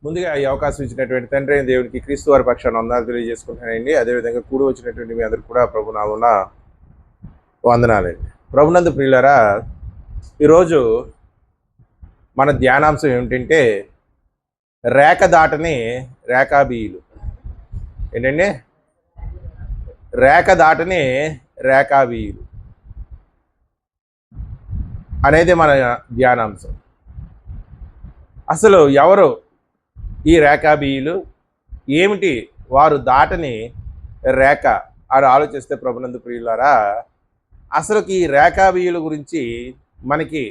ముందుగా ఈ అవకాశం ఇచ్చినటువంటి తండ్రి అయిన దేవునికి క్రీస్తు వారి పక్షాన్ని వందనాలు తెలియజేసుకుంటానండి. అదేవిధంగా కూడి వచ్చినటువంటి మీ అందరికి కూడా ప్రభునామమున వందనాలండి. ప్రభునందు ప్రియులారా, ఈరోజు మన ధ్యానాంశం ఏమిటంటే రేఖ దాటని రేఖాబీయులు. ఏంటండి? రేఖ దాటని రేఖాబీయులు అనేది మన ధ్యానాంశం. అసలు ఎవరు ఈ రేఖాబీయులు, ఏమిటి వారు దాటని రేఖ అని ఆలోచిస్తే ప్రభునందు ప్రియులారా, అసలుకి ఈ రేఖాబీయుల గురించి మనకి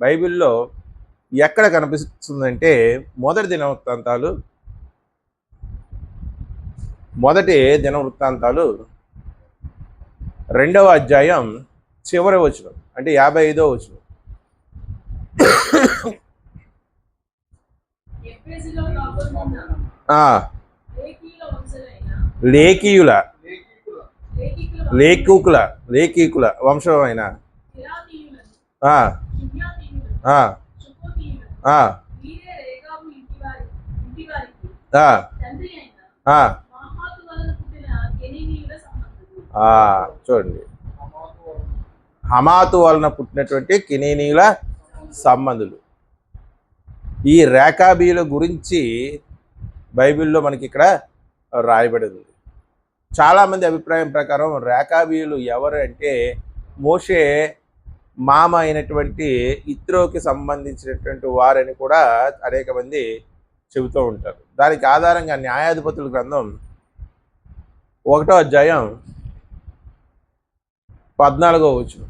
బైబిల్లో ఎక్కడ కనిపిస్తుందంటే మొదటి దినవృత్తాంతాలు 2వ అధ్యాయం చివరి వచనం, అంటే 55వ వచనం. లేకీకుల వంశమైన చూడండి, హమాతు వలన పుట్టినటువంటి కెనీనీయుల సంబంధులు. ఈ రేఖాబీయుల గురించి బైబిల్లో మనకి ఇక్కడ రాయబడింది. చాలామంది అభిప్రాయం ప్రకారం రేఖాబీయులు ఎవరు అంటే మోషే మామ అయినటువంటి ఇత్రోకి సంబంధించినటువంటి వారని కూడా అనేక మంది చెబుతూ ఉంటారు. దానికి ఆధారంగా న్యాయాధిపతుల గ్రంథం 1వ అధ్యాయం 14వ వచనం.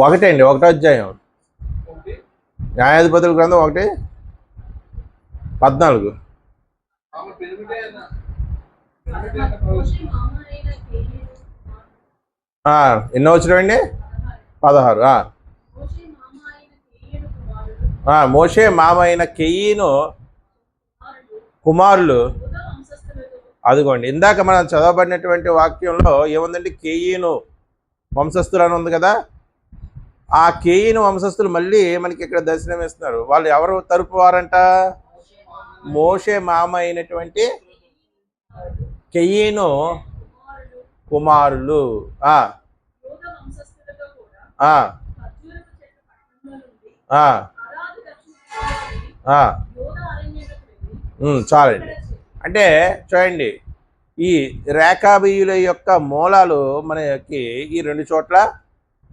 ఒకటే అండి, 1వ అధ్యాయం న్యాయాధిపతుల గ్రంథం 1:14. ఎన్నో వచ్చినాయండి? 16. మోషే మామ అయిన కెయీను కుమారులు. అదిగోండి, ఇందాక మనం చదవబడినటువంటి వాక్యంలో ఏముందండి? కెయీను వంశస్థులు అని ఉంది కదా. ఆ కెయీను వంశస్థులు మళ్ళీ మనకి ఇక్కడ దర్శనం ఇస్తున్నారు. వాళ్ళు ఎవరు తరపు వారంట? మోషే మామ అయినటువంటి కెయీను కుమారులు. చాలండి. అంటే చూడండి, ఈ రేఖాబీయుల యొక్క మూలాలు మనకి ఈ 2 చోట్ల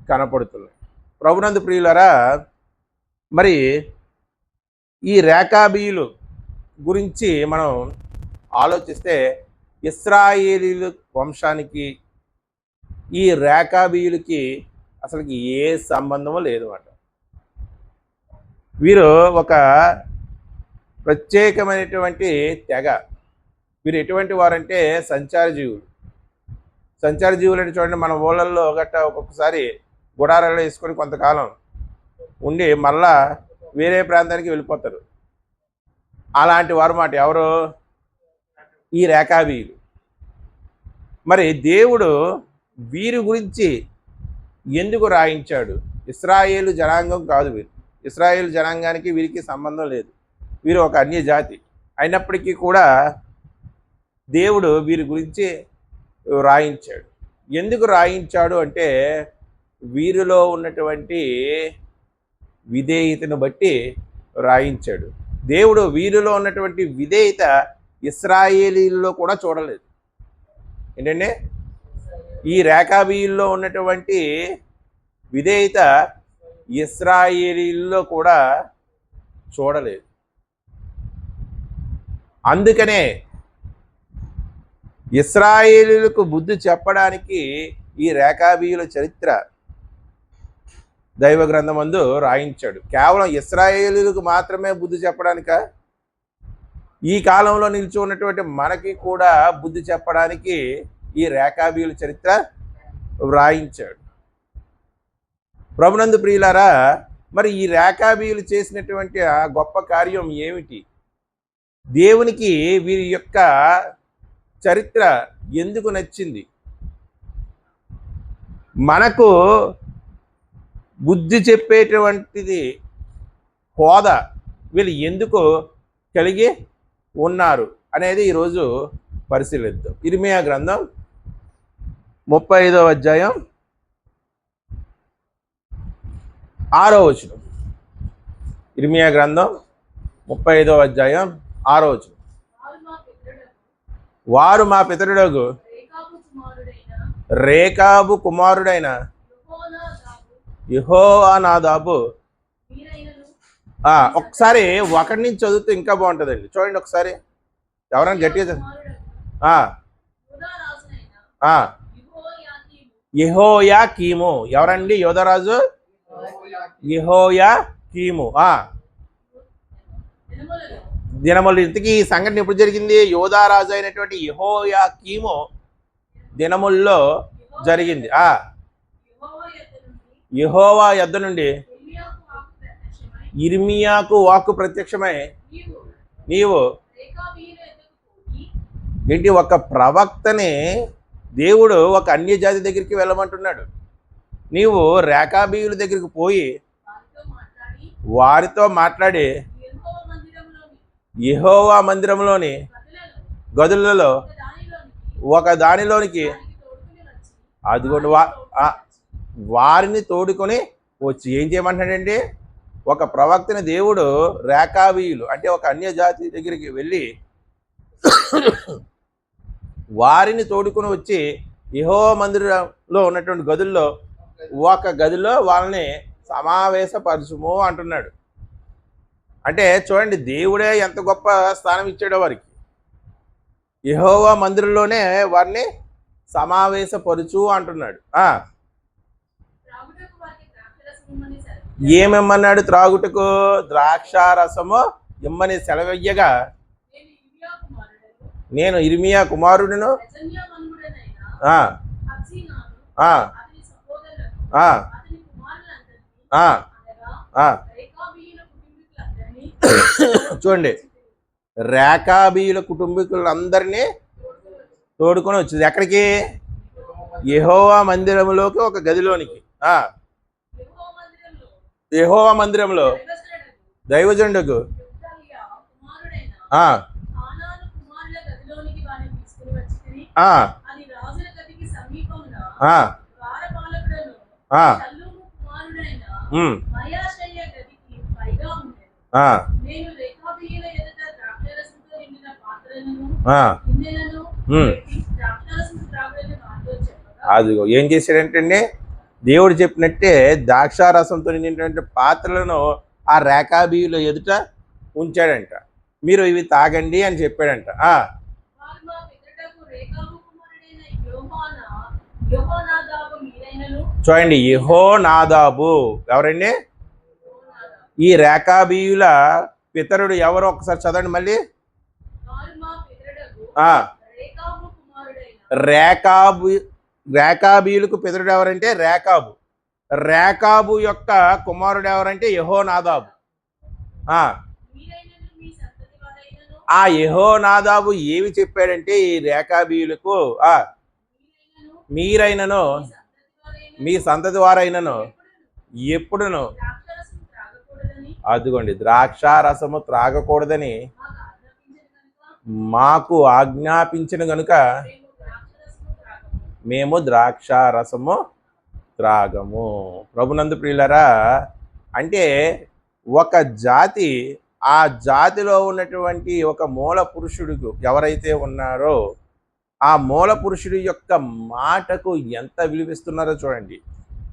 కనపడుతున్నాయి. ప్రభునందు ప్రియులారా, మరి ఈ రేఖాబీయులు గురించి మనం ఆలోచిస్తే ఇశ్రాయేలీయుల వంశానికి ఈ రేఖాబీయులకి అసలుకి ఏ సంబంధము లేదు అన్నమాట. వీరు ఒక ప్రత్యేకమైనటువంటి తెగ. వీరు ఎటువంటి వారంటే సంచార జీవులు. సంచార జీవులు అంటే చూడండి, మన ఊళ్ళల్లో గట్ట ఒక్కొక్కసారి గుడారాలు వేసుకొని కొంతకాలం ఉండి మళ్ళా వేరే ప్రాంతానికి వెళ్ళిపోతారు. అలాంటి వారు మాట ఎవరు? ఈ రేఖాబీయులు. మరి దేవుడు వీరి గురించి ఎందుకు రాయించాడు? ఇశ్రాయేలు జనాంగం కాదు వీరు. ఇశ్రాయేలు జనాంగానికి వీరికి సంబంధం లేదు. వీరు ఒక అన్య జాతి అయినప్పటికీ కూడా దేవుడు వీరి గురించి రాయించాడు. ఎందుకు రాయించాడు అంటే వీరిలో ఉన్నటువంటి విధేయతను బట్టి రాయించాడు. దేవుడు వీరిలో ఉన్నటువంటి విధేయత ఇశ్రాయేలీల్లో కూడా చూడలేదు. ఏంటంటే ఈ రేఖాబీయుల్లో ఉన్నటువంటి విధేయత ఇశ్రాయేలీల్లో కూడా చూడలేదు. అందుకనే ఇశ్రాయేలీలకు బుద్ధి చెప్పడానికి ఈ రేఖాబీయుల చరిత్ర దైవ గ్రంథమందు రాయించాడు. కేవలం ఇశ్రాయేలీలకు మాత్రమే బుద్ధి చెప్పడానిక? ఈ కాలంలో నిలిచి ఉన్నటువంటి మనకి కూడా బుద్ధి చెప్పడానికి ఈ రేఖాబీయుల చరిత్ర వ్రాయించాడు. ప్రభునందు ప్రియులారా, మరి ఈ రేఖాబీయులు చేసినటువంటి ఆ గొప్ప కార్యం ఏమిటి? దేవునికి వీరి యొక్క చరిత్ర ఎందుకు నచ్చింది? మనకు బుద్ధి చెప్పేటువంటిది హోదా వీళ్ళు ఎందుకు కలిగి ఉన్నారు అనేది ఈరోజు పరిశీలిద్దాం. ఇర్మియా గ్రంథం 35వ అధ్యాయం 6వ వచనం. ఇర్మియా గ్రంథం 35వ అధ్యాయం 6వ వచనం. వారు మా పితరుడగు రేకాబు కుమారుడైన యెహోనాదాబు. ఒకసారి ఒకటి నుంచి చదివితే ఇంకా బాగుంటుందండి. చూడండి ఒకసారి, ఎవరైనా గట్టిగా యెహోయాకీము. ఎవరండి యోధరాజు? యెహోయాకీము. దినములు. ఇంతకీ ఈ సంఘటన ఎప్పుడు జరిగింది? యోధారాజు అయినటువంటి యెహోయాకీము దినముల్లో జరిగింది. యెహోవా యొద్ద నుండి ఇర్మియాకు వాక్కు ప్రత్యక్షమై, నీవు ఏంటి, ఒక ప్రవక్తని దేవుడు ఒక అన్య జాతి దగ్గరికి వెళ్ళమంటున్నాడు. నీవు రేకాబీయుల దగ్గరికి పోయి వారితో మాట్లాడి యెహోవా మందిరంలోని గదులలో ఒక దానిలోనికి అదిగోండి వారిని తోడుకొని వచ్చి ఏం చేయమంటాడండి? ఒక ప్రవక్తని దేవుడు రేకాబీయులు అంటే ఒక అన్య జాతి దగ్గరికి వెళ్ళి వారిని తోడుకొని వచ్చి యెహోవా మందిరంలో ఉన్నటువంటి గదుల్లో ఒక గదిలో వాళ్ళని సమావేశపరచుము అంటున్నాడు. అంటే చూడండి, దేవుడే ఎంత గొప్ప స్థానం ఇచ్చాడో వారికి. యెహోవా మందిరంలోనే వారిని సమావేశపరచు అంటున్నాడు. ఏమేమన్నాడు? త్రాగుటకు ద్రాక్షారసము ఇమ్మని సెలవయ్యగా, నేను ఇర్మియా కుమారుడును చూడండి, రేకాబీయుల కుటుంబీకులందరినీ తోడుకొని వచ్చింది. ఎక్కడికి? యెహోవా మందిరంలోకి, ఒక గదిలోనికి. యెహోవా మందిరంలో దైవజనుడుకు అదిగో ఏం చేశాడంటే, దేవుడు చెప్పినట్టే ద్రాక్షారసంతో నిండినటువంటి పాత్రలను ఆ రేకాబీయుల ఎదుట ఉంచాడంట. మీరు ఇవి తాగండి అని చెప్పాడంట. చూడండి, యెహోనాదాబు ఎవరండి? ఈ రేకాబీయుల పితరుడు ఎవరు? ఒకసారి చదవండి మళ్ళీ. రేకాబీయులకు పితరుడు ఎవరంటే రేకాబు. రేకాబు యొక్క కుమారుడు ఎవరంటే యెహోనాదాబు. ఆ యెహోనాదాబు ఏమి చెప్పాడంటే, ఈ రేకాబీయులకు మీరైనను మీ సంతతి వారైనను ఎప్పుడును అదిగోండి ద్రాక్షారసము త్రాగకూడదని మాకు ఆజ్ఞాపించిన గనుక మేము ద్రాక్షారసము త్రాగము. ప్రభునందు ప్రియులరా, అంటే ఒక జాతి, ఆ జాతిలో ఉన్నటువంటి ఒక మూల పురుషుడు ఎవరైతే ఉన్నారో ఆ మూల పురుషుడి యొక్క మాటకు ఎంత విలువిస్తున్నారో చూడండి.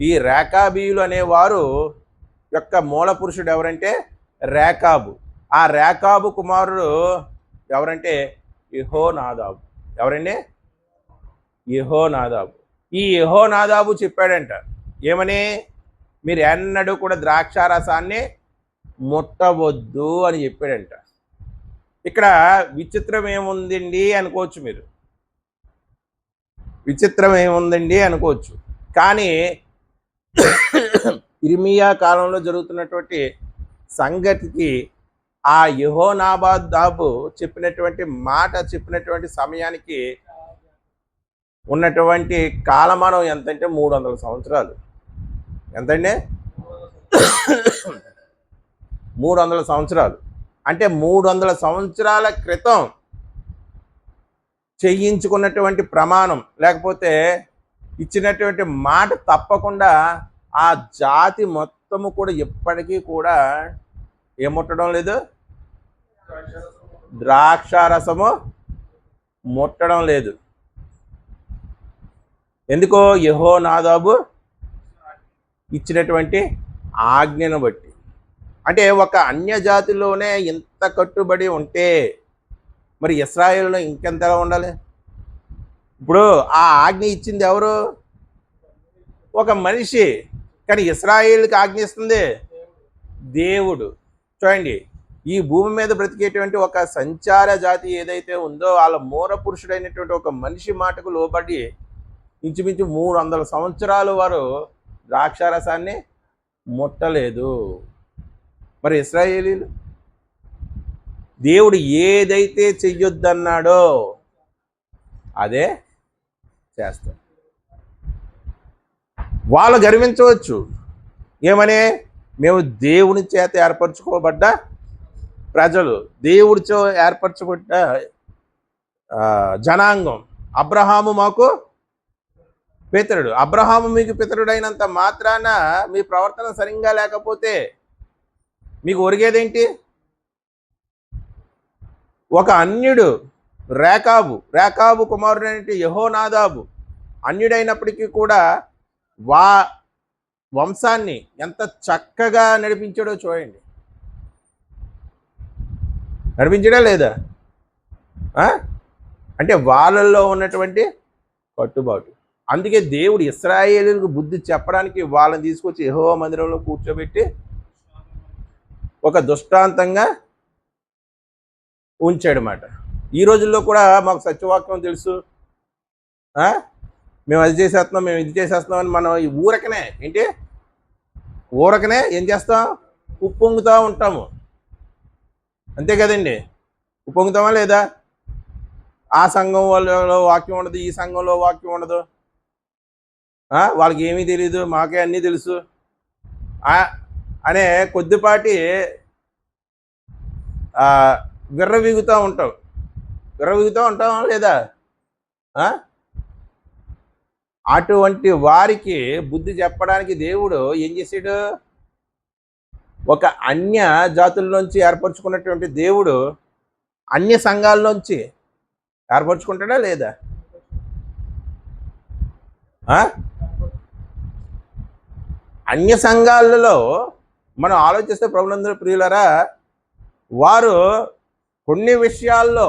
ఈ రేకాబీయులు అనేవారు యొక్క మూల పురుషుడు ఎవరంటే రేకాబు. ఆ రేకాబు కుమారుడు ఎవరంటే యెహోనాదాబు. ఎవరండి? యెహోనాదాబు. ఈ యెహోనాదాబు చెప్పాడంట ఏమని? మీరు ఎన్నడూ కూడా ద్రాక్షారసాన్ని ముట్టవద్దు అని చెప్పాడంట. ఇక్కడ విచిత్రం ఏముందండి అనుకోవచ్చు మీరు, విచిత్రం ఏముందండి అనుకోవచ్చు. కానీ ఇర్మియా కాలంలో జరుగుతున్నటువంటి సంగతికి ఆ యెహోనాదాబు చెప్పినటువంటి మాట చెప్పినటువంటి సమయానికి ఉన్నటువంటి కాలమానం ఎంతంటే 300 సంవత్సరాలు. ఎంతండి? 300 సంవత్సరాలు. అంటే 300 సంవత్సరాల క్రితం చేయించుకున్నటువంటి ప్రమాణం లేకపోతే ఇచ్చినటువంటి మాట తప్పకుండా ఆ జాతి మొత్తము కూడా ఎప్పటికీ కూడా ఏముట్టడం లేదు, ద్రాక్షారసము ముట్టడం లేదు. ఎందుకో యెహోనాదాబు ఇచ్చినటువంటి ఆజ్ఞను బట్టి. అంటే ఒక అన్య జాతిలోనే ఇంత కట్టుబడి ఉంటే మరి ఇశ్రాయేలులో ఇంకెంతలా ఉండాలి? ఇప్పుడు ఆ ఆజ్ఞ ఇచ్చింది ఎవరు? ఒక మనిషి. కానీ ఇశ్రాయేలుకి ఆజ్ఞ ఇస్తుంది దేవుడు. చూడండి, ఈ భూమి మీద బ్రతికేటువంటి ఒక సంచార జాతి ఏదైతే ఉందో వాళ్ళ మూల పురుషుడైనటువంటి ఒక మనిషి మాటకు లోబడి ఇంచుమించు 300 సంవత్సరాలు వారు ద్రాక్షారసాన్ని ముట్టలేదు. మరి ఇశ్రాయేలీలు దేవుడు ఏదైతే చెయ్యొద్దన్నాడో అదే చేస్తారు. వాళ్ళు గర్వించవచ్చు ఏమని, మేము దేవుని చేత ఏర్పరచుకోబడ్డ ప్రజలు, దేవుడితో ఏర్పరచబడ్డ జనాంగం. అబ్రహాము మాకు పితరుడు. అబ్రహాము మీకు పితరుడైనంత మాత్రాన మీ ప్రవర్తన సరిగ్గా లేకపోతే మీకు ఒరిగేదేంటి? ఒక అన్యుడు రేకాబు కుమారుడైన యెహోనాదాబు అన్యుడైనప్పటికీ కూడా వంశాన్ని ఎంత చక్కగా నడిపించాడో చూడండి. నడిపించడా లేదా? అంటే వాళ్ళల్లో ఉన్నటువంటి కట్టుబాటు. అందుకే దేవుడు ఇశ్రాయేలులకు బుద్ధి చెప్పడానికి వాళ్ళని తీసుకొచ్చి యెహోవా మందిరంలో కూర్చోబెట్టి ఒక దృష్టాంతంగా ఉంచాడన్నమాట. ఈ రోజుల్లో కూడా మాకు సత్యవాక్యం తెలుసు, మేము అది చేసేస్తున్నాం, మేము ఇది చేసేస్తున్నాం అని మనం ఈ ఊరకనే ఏం చేస్తాం? ఉప్పొంగుతూ ఉంటాము. అంతే కదండి? ఉప్పొంగుతామా లేదా? ఆ సంఘం వాళ్ళలో వాక్యం ఉండదు, ఈ సంఘంలో వాక్యం ఉండదు, వాళ్ళకి ఏమీ తెలియదు, మాకే అన్నీ తెలుసు అనే కొద్దిపాటి విర్రవీగుతూ ఉంటాం లేదా? అటువంటి వారికి బుద్ధి చెప్పడానికి దేవుడు ఏం చేశాడు? ఒక అన్య జాతుల్లోంచి ఏర్పరచుకున్నటువంటి దేవుడు అన్య సంఘాల్లోంచి ఏర్పరచుకుంటాడా లేదా? అన్య సంఘాలలో మనం ఆలోచిస్తే ప్రభునందరూ ప్రియులరా, వారు కొన్ని విషయాల్లో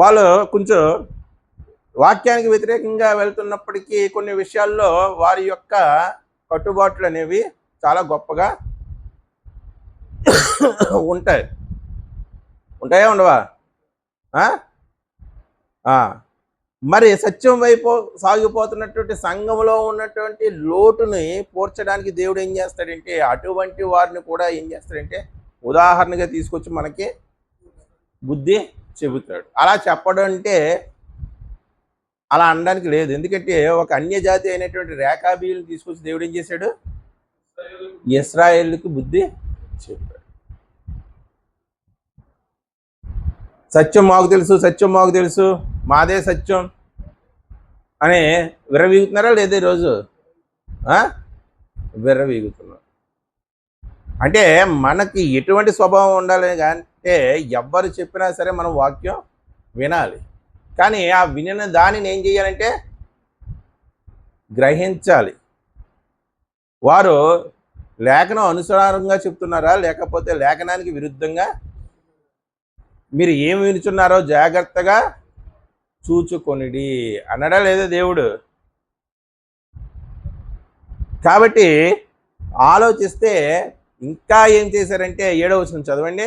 వాళ్ళు కొంచెం వాక్యానికి వ్యతిరేకంగా వెళ్తున్నప్పటికీ కొన్ని విషయాల్లో వారి యొక్క కట్టుబాట్లు అనేవి చాలా గొప్పగా ఉంటాయా ఉండవా? మరి సత్యం వైపు సాగిపోతున్నటువంటి సంఘంలో ఉన్నటువంటి లోటుని పూడ్చడానికి దేవుడు ఏం చేస్తాడంటే అటువంటి వారిని కూడా ఏం చేస్తాడంటే ఉదాహరణగా తీసుకొచ్చి మనకి బుద్ధి చెబుతాడు. అలా చెప్పడం అంటే అలా అనడానికి లేదు. ఎందుకంటే ఒక అన్య జాతి అయినటువంటి రేకాబీయులను తీసుకొచ్చి దేవుడు ఏం చేశాడు? ఇశ్రాయేలుకి బుద్ధి చెప్పాడు. సత్యం మాకు తెలుసు మాదే సత్యం అని విర్రవీగుతున్నారా లేదా? ఈరోజు విర్రవీగుతున్నారు. అంటే మనకి ఎటువంటి స్వభావం ఉండాలి అంటే ఎవ్వరు చెప్పినా సరే మనం వాక్యం వినాలి. కానీ ఆ వినిన దానిని ఏం చేయాలంటే గ్రహించాలి. వారు లేఖనం అనుసారంగా చెప్తున్నారా లేకపోతే లేఖనానికి విరుద్ధంగా మీరు ఏమి వినుచున్నారో జాగ్రత్తగా చూచుకొనిడి అన్నాడా లేదా దేవుడు? కాబట్టి ఆలోచిస్తే ఇంకా ఏం చేశారంటే 7వ వచనం చదవండి.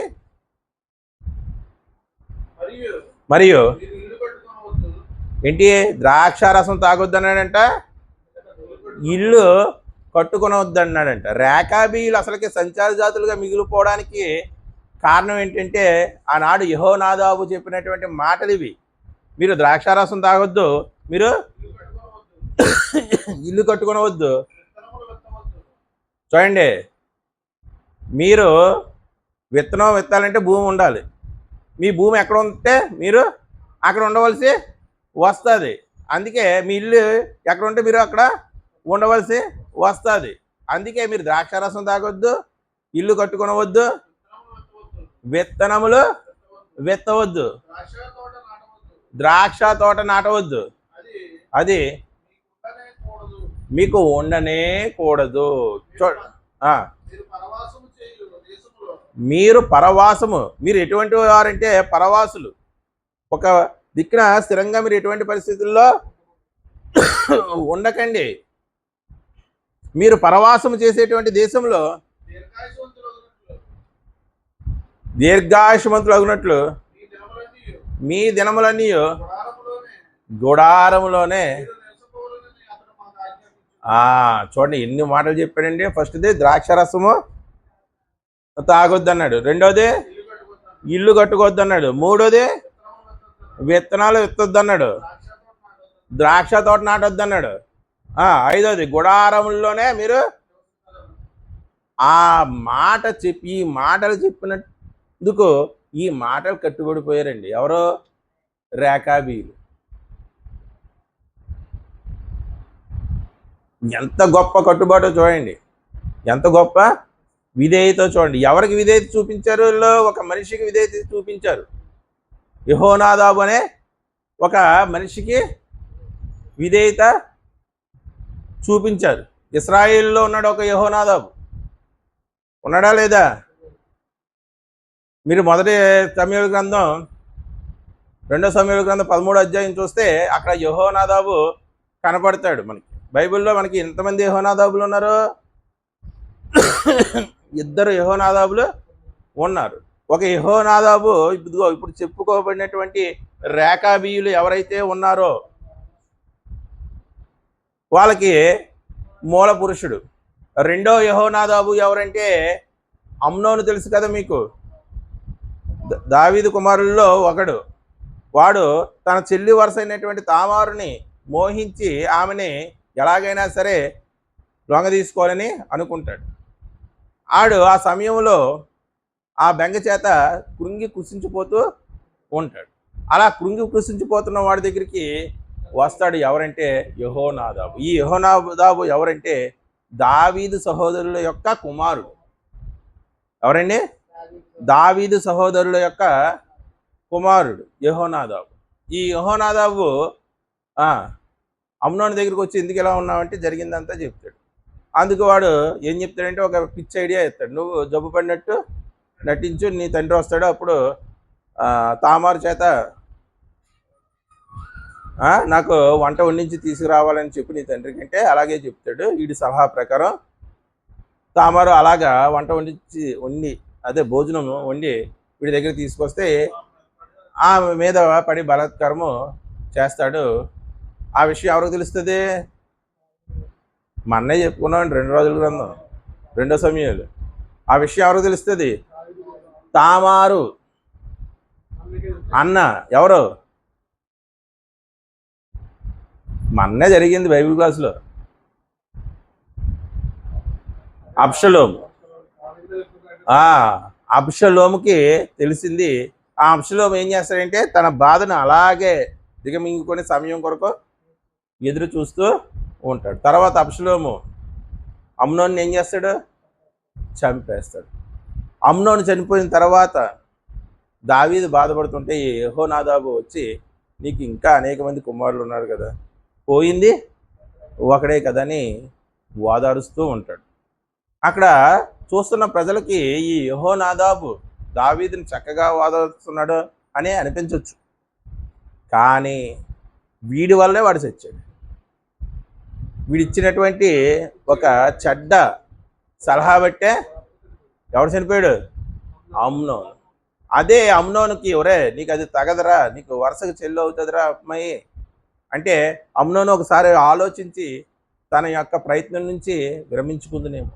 మరియు ఏంటి? ద్రాక్షారసం తాగొద్దన్నాడంట, ఇల్లు కట్టుకొనవద్దన్నాడంట. రేకాబీయులు అసలుకి సంచార జాతులుగా మిగిలిపోవడానికి కారణం ఏంటంటే ఆనాడు యెహోనాదాబు చెప్పినటువంటి మాటలు ఇవి. మీరు ద్రాక్షారసం తాగొద్దు, మీరు ఇల్లు కట్టుకొనవద్దు. చూడండి, మీరు విత్తనం విత్తాలంటే భూమి ఉండాలి. మీ భూమి ఎక్కడ ఉంటే మీరు అక్కడ ఉండవలసి వస్తుంది. అందుకే మీ ఇల్లు ఎక్కడ ఉంటే మీరు అక్కడ ఉండవలసి వస్తుంది. అందుకే మీరు ద్రాక్షారసం తాగొద్దు, ఇల్లు కట్టుకొనవద్దు, విత్తనములు విత్తవద్దు, ద్రాక్ష తోట నాటవద్దు. అది మీకు ఉండనే కూడదు. మీరు పరవాసము. మీరు ఎటువంటి వారంటే పరవాసులు. ఒక దిక్కున స్థిరంగా మీరు ఎటువంటి పరిస్థితుల్లో ఉండకండి. మీరు పరవాసము చేసేటువంటి దేశంలో దీర్ఘాయుష్మంతులు అగునట్లు మీ దినములన్నీ గుడారములోనే. చూడండి ఎన్ని మాటలు చెప్పాడండి. ఫస్ట్ది ద్రాక్షరసము తాగొద్దు అన్నాడు, రెండోది ఇల్లు కట్టుకోవద్దు అన్నాడు, మూడోది విత్తనాలు విత్తొద్దు అన్నాడు, ద్రాక్ష తోట నాటొద్దు అన్నాడు, ఐదోది గుడారముల్లోనే మీరు. ఆ మాట చెప్పి ఈ మాటలు చెప్పినందుకు ఈ మాటలు కట్టుబడిపోయారండి. ఎవరో రేఖాబీలు. ఎంత గొప్ప కట్టుబాటు చూడండి, ఎంత గొప్ప విధేయత చూడండి. ఎవరికి విధేయత చూపించారు? ఒక మనిషికి విధేయత చూపించారు. యెహోనాదాబు అనే ఒక మనిషికి విధేయత చూపించారు. ఇశ్రాయేలులో ఉన్నాడు ఒక యెహోనాదాబు, ఉన్నాడా లేదా? మీరు మొదటి సమూయేలు గ్రంథం, రెండో సమూయేలు గ్రంథం 13వ అధ్యాయం చూస్తే అక్కడ యెహోనాదాబు కనపడతాడు మనకి. బైబిల్లో మనకి ఎంతమంది యెహోనాదాబులు ఉన్నారు? ఇద్దరు యెహోనాదాబులు ఉన్నారు. ఒక యెహోనాదాబు ఇదిగో ఇప్పుడు చెప్పుకోబడినటువంటి రేఖాబీయులు ఎవరైతే ఉన్నారో వాళ్ళకి మూల పురుషుడు. రెండో యెహోనాదాబు ఎవరంటే అమ్నోను, తెలుసు కదా మీకు, దావీదు కుమారుల్లో ఒకడు. వాడు తన చెల్లి వరుస అయినటువంటి తామారుని మోహించి ఆమెని ఎలాగైనా సరే లొంగ తీసుకోవాలని అనుకుంటాడు. ఆడు ఆ సమయంలో ఆ బెంగ చేత కృంగి కృషించిపోతూ ఉంటాడు. అలా కృంగి కృషించిపోతున్న వాడి దగ్గరికి వస్తాడు. ఎవరంటే యెహోనాదాబు. ఈ యెహోనాదాబు ఎవరంటే దావీదు సహోదరుల యొక్క కుమారుడు. ఎవరండి? దావీదు సహోదరుల యొక్క కుమారుడు యెహోనాదాబు. ఈ యెహోనాదాబు అమ్నోను దగ్గరికి వచ్చి ఎందుకు ఎలా ఉన్నావంటే జరిగిందంతా చెప్తాడు. అందుకు వాడు ఏం చెప్తాడంటే ఒక పిచ్ ఐడియా ఇస్తాడు. నువ్వు జబ్బు పడినట్టు నటించు, నీ తండ్రి వస్తాడు, అప్పుడు తామారు చేత నాకు వంట వండించి తీసుకురావాలని చెప్పి నీ తండ్రికి అంటే అలాగే చెప్తాడు. వీడి సలహా ప్రకారం తామారు అలాగా వంట వండి అదే భోజనం వండి వీడి దగ్గర తీసుకొస్తే ఆమె మీద పడి బలాత్కారము చేస్తాడు. ఆ విషయం ఎవరికి తెలుస్తుంది? మొన్నే చెప్పుకున్నాం 2 రోజుల గ్రంథం, రెండో సమూయేలు. ఆ విషయం ఎవరికి తెలుస్తుంది? తామారు అన్న ఎవరు? మొన్నే జరిగింది బైబిల్ క్లాసులో. అబ్షలోము. అబ్షలోముకి తెలిసింది. ఆ అబ్షలోము ఏం చేస్తాడంటే తన బాధను అలాగే దిగమింగుకొని సమయం కొరకు ఎదురు చూస్తూ ఉంటాడు. తర్వాత అబ్షలోము అమ్నోన్ని ఏం చేస్తాడు? చంపేస్తాడు. అమ్నోను చనిపోయిన తర్వాత దావీదు బాధపడుతుంటే యెహోనాదాబు వచ్చి, నీకు ఇంకా అనేక మంది కుమారులు ఉన్నారు కదా, పోయింది ఒకడే కదా అని ఓదారుస్తూ ఉంటాడు. అక్కడ చూస్తున్న ప్రజలకి ఈ యెహోనాదాబు దావీదుని చక్కగా ఓదారుస్తున్నాడు అని అనిపించవచ్చు. కానీ వీడి వల్లే వాడు చచ్చాడు. వీడిచ్చినటువంటి ఒక చెడ్డ సలహా బట్టే ఎవడు చనిపోయాడు? అమ్నోను. అదే అమ్నోనుకి, ఒరే నీకు అది తగదరా, నీకు వరుసకు చెల్లి అవుతుందిరా అమ్మాయి అంటే అమ్నోను ఒకసారి ఆలోచించి తన యొక్క ప్రయత్నం నుంచి విరమించుకుందునేమో.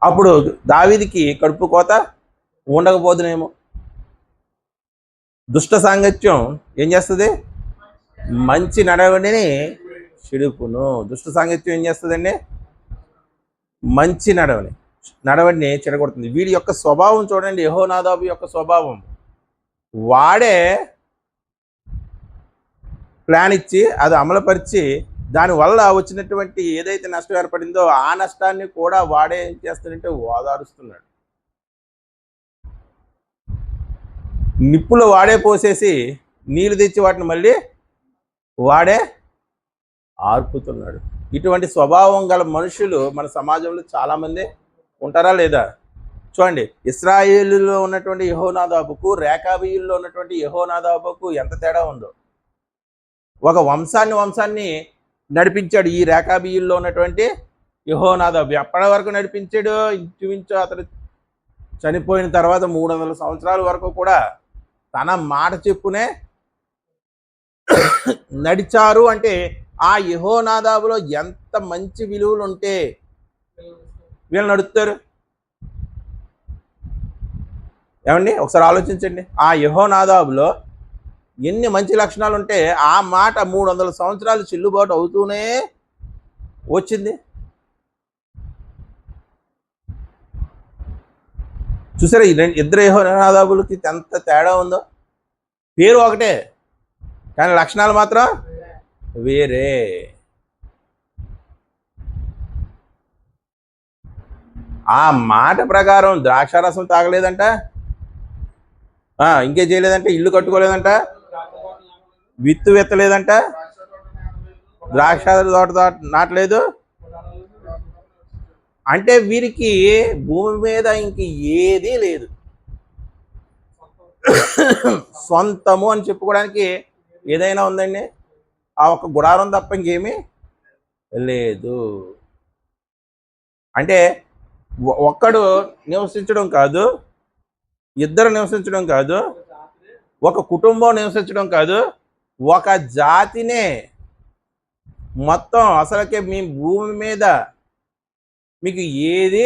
అప్పుడు దావీదుకి కడుపు కోత ఉండకపోదునేమో. దుష్ట సాంగత్యం ఏం చేస్తుంది? మంచి నడవడిని చెడుపును. దుష్ట సాంగత్యం ఏం చేస్తుందండి? మంచి నడవడిని చెడగొడుతుంది. వీడి యొక్క స్వభావం చూడండి, యెహోనాదాబు యొక్క స్వభావం. వాడే ప్లాన్ ఇచ్చి అది అమలుపరిచి దానివల్ల వచ్చినటువంటి ఏదైతే నష్టం ఏర్పడిందో ఆ నష్టాన్ని కూడా వాడే ఏం చేస్తాడంటే ఓదారుస్తున్నాడు. నిప్పులు వాడే పోసేసి నీళ్ళు తెచ్చి వాటిని మళ్ళీ వాడే ఆర్పుతున్నాడు. ఇటువంటి స్వభావం గల మనుషులు మన సమాజంలో చాలామంది ఉంటారా లేదా? చూడండి, ఇశ్రాయేలులో ఉన్నటువంటి యెహోనాదాబుకు, రేకాబీయుల్లో ఉన్నటువంటి యెహోనాదాబుకు ఎంత తేడా ఉందో. ఒక వంశాన్ని నడిపించాడు ఈ రేకాబీయుల్లో ఉన్నటువంటి యెహోనాదాబు. ఎప్పటి వరకు నడిపించాడు? ఇంచుమించు అతను చనిపోయిన తర్వాత 300 సంవత్సరాల వరకు కూడా తన మాట చెప్పునే నడిచారు. అంటే ఆ యెహోనాదాబులో ఎంత మంచి విలువలు ఉంటే వీళ్ళు నడుస్తారు. ఏమండి, ఒకసారి ఆలోచించండి. ఆ యెహోనాదాబులో ఎన్ని మంచి లక్షణాలు ఉంటే ఆ మాట 300 సంవత్సరాలు చెల్లుబాటు అవుతూనే వచ్చింది. చూసారా ఇద్దరు యెహోనాదాబులకి ఎంత తేడా ఉందో? పేరు ఒకటే కానీ లక్షణాలు మాత్రం వేరే. ఆ మాట ప్రకారం ద్రాక్షారసం తాగలేదంట, ఇంకే చేయలేదంట, ఇల్లు కట్టుకోలేదంట, విత్తు విత్తలేదంట, ద్రాక్ష తోట నాటలేదు. అంటే వీరికి భూమి మీద ఇంక ఏదీ లేదు, సొంతము అని చెప్పుకోవడానికి ఏదైనా ఉందండి? ఆ ఒక్క గుడారం తప్ప ఇంకేమీ లేదు. అంటే ఒక్కడు నివసించడం కాదు, ఇద్దరు నివసించడం కాదు, ఒక కుటుంబం నివసించడం కాదు, ఒక జాతినే మొత్తం అసలుకే మీ భూమి మీద మీకు ఏది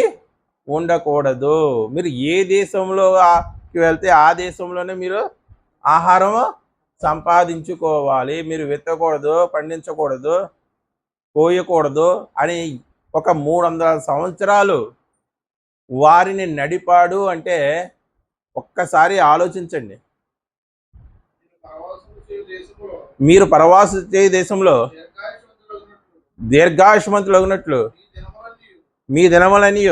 ఉండకూడదు. మీరు ఏ దేశంలోకి వెళ్తే ఆ దేశంలోనే మీరు ఆహారం సంపాదించుకోవాలి. మీరు విత్తకూడదు, పండించకూడదు, కోయకూడదు అని ఒక 300 సంవత్సరాలు వారిని నడిపాడు. అంటే ఒక్కసారి ఆలోచించండి. మీరు పరవాసు చేయ దేశంలో దీర్ఘాయుష్మంతులగునట్లు మీ దినములన్నీ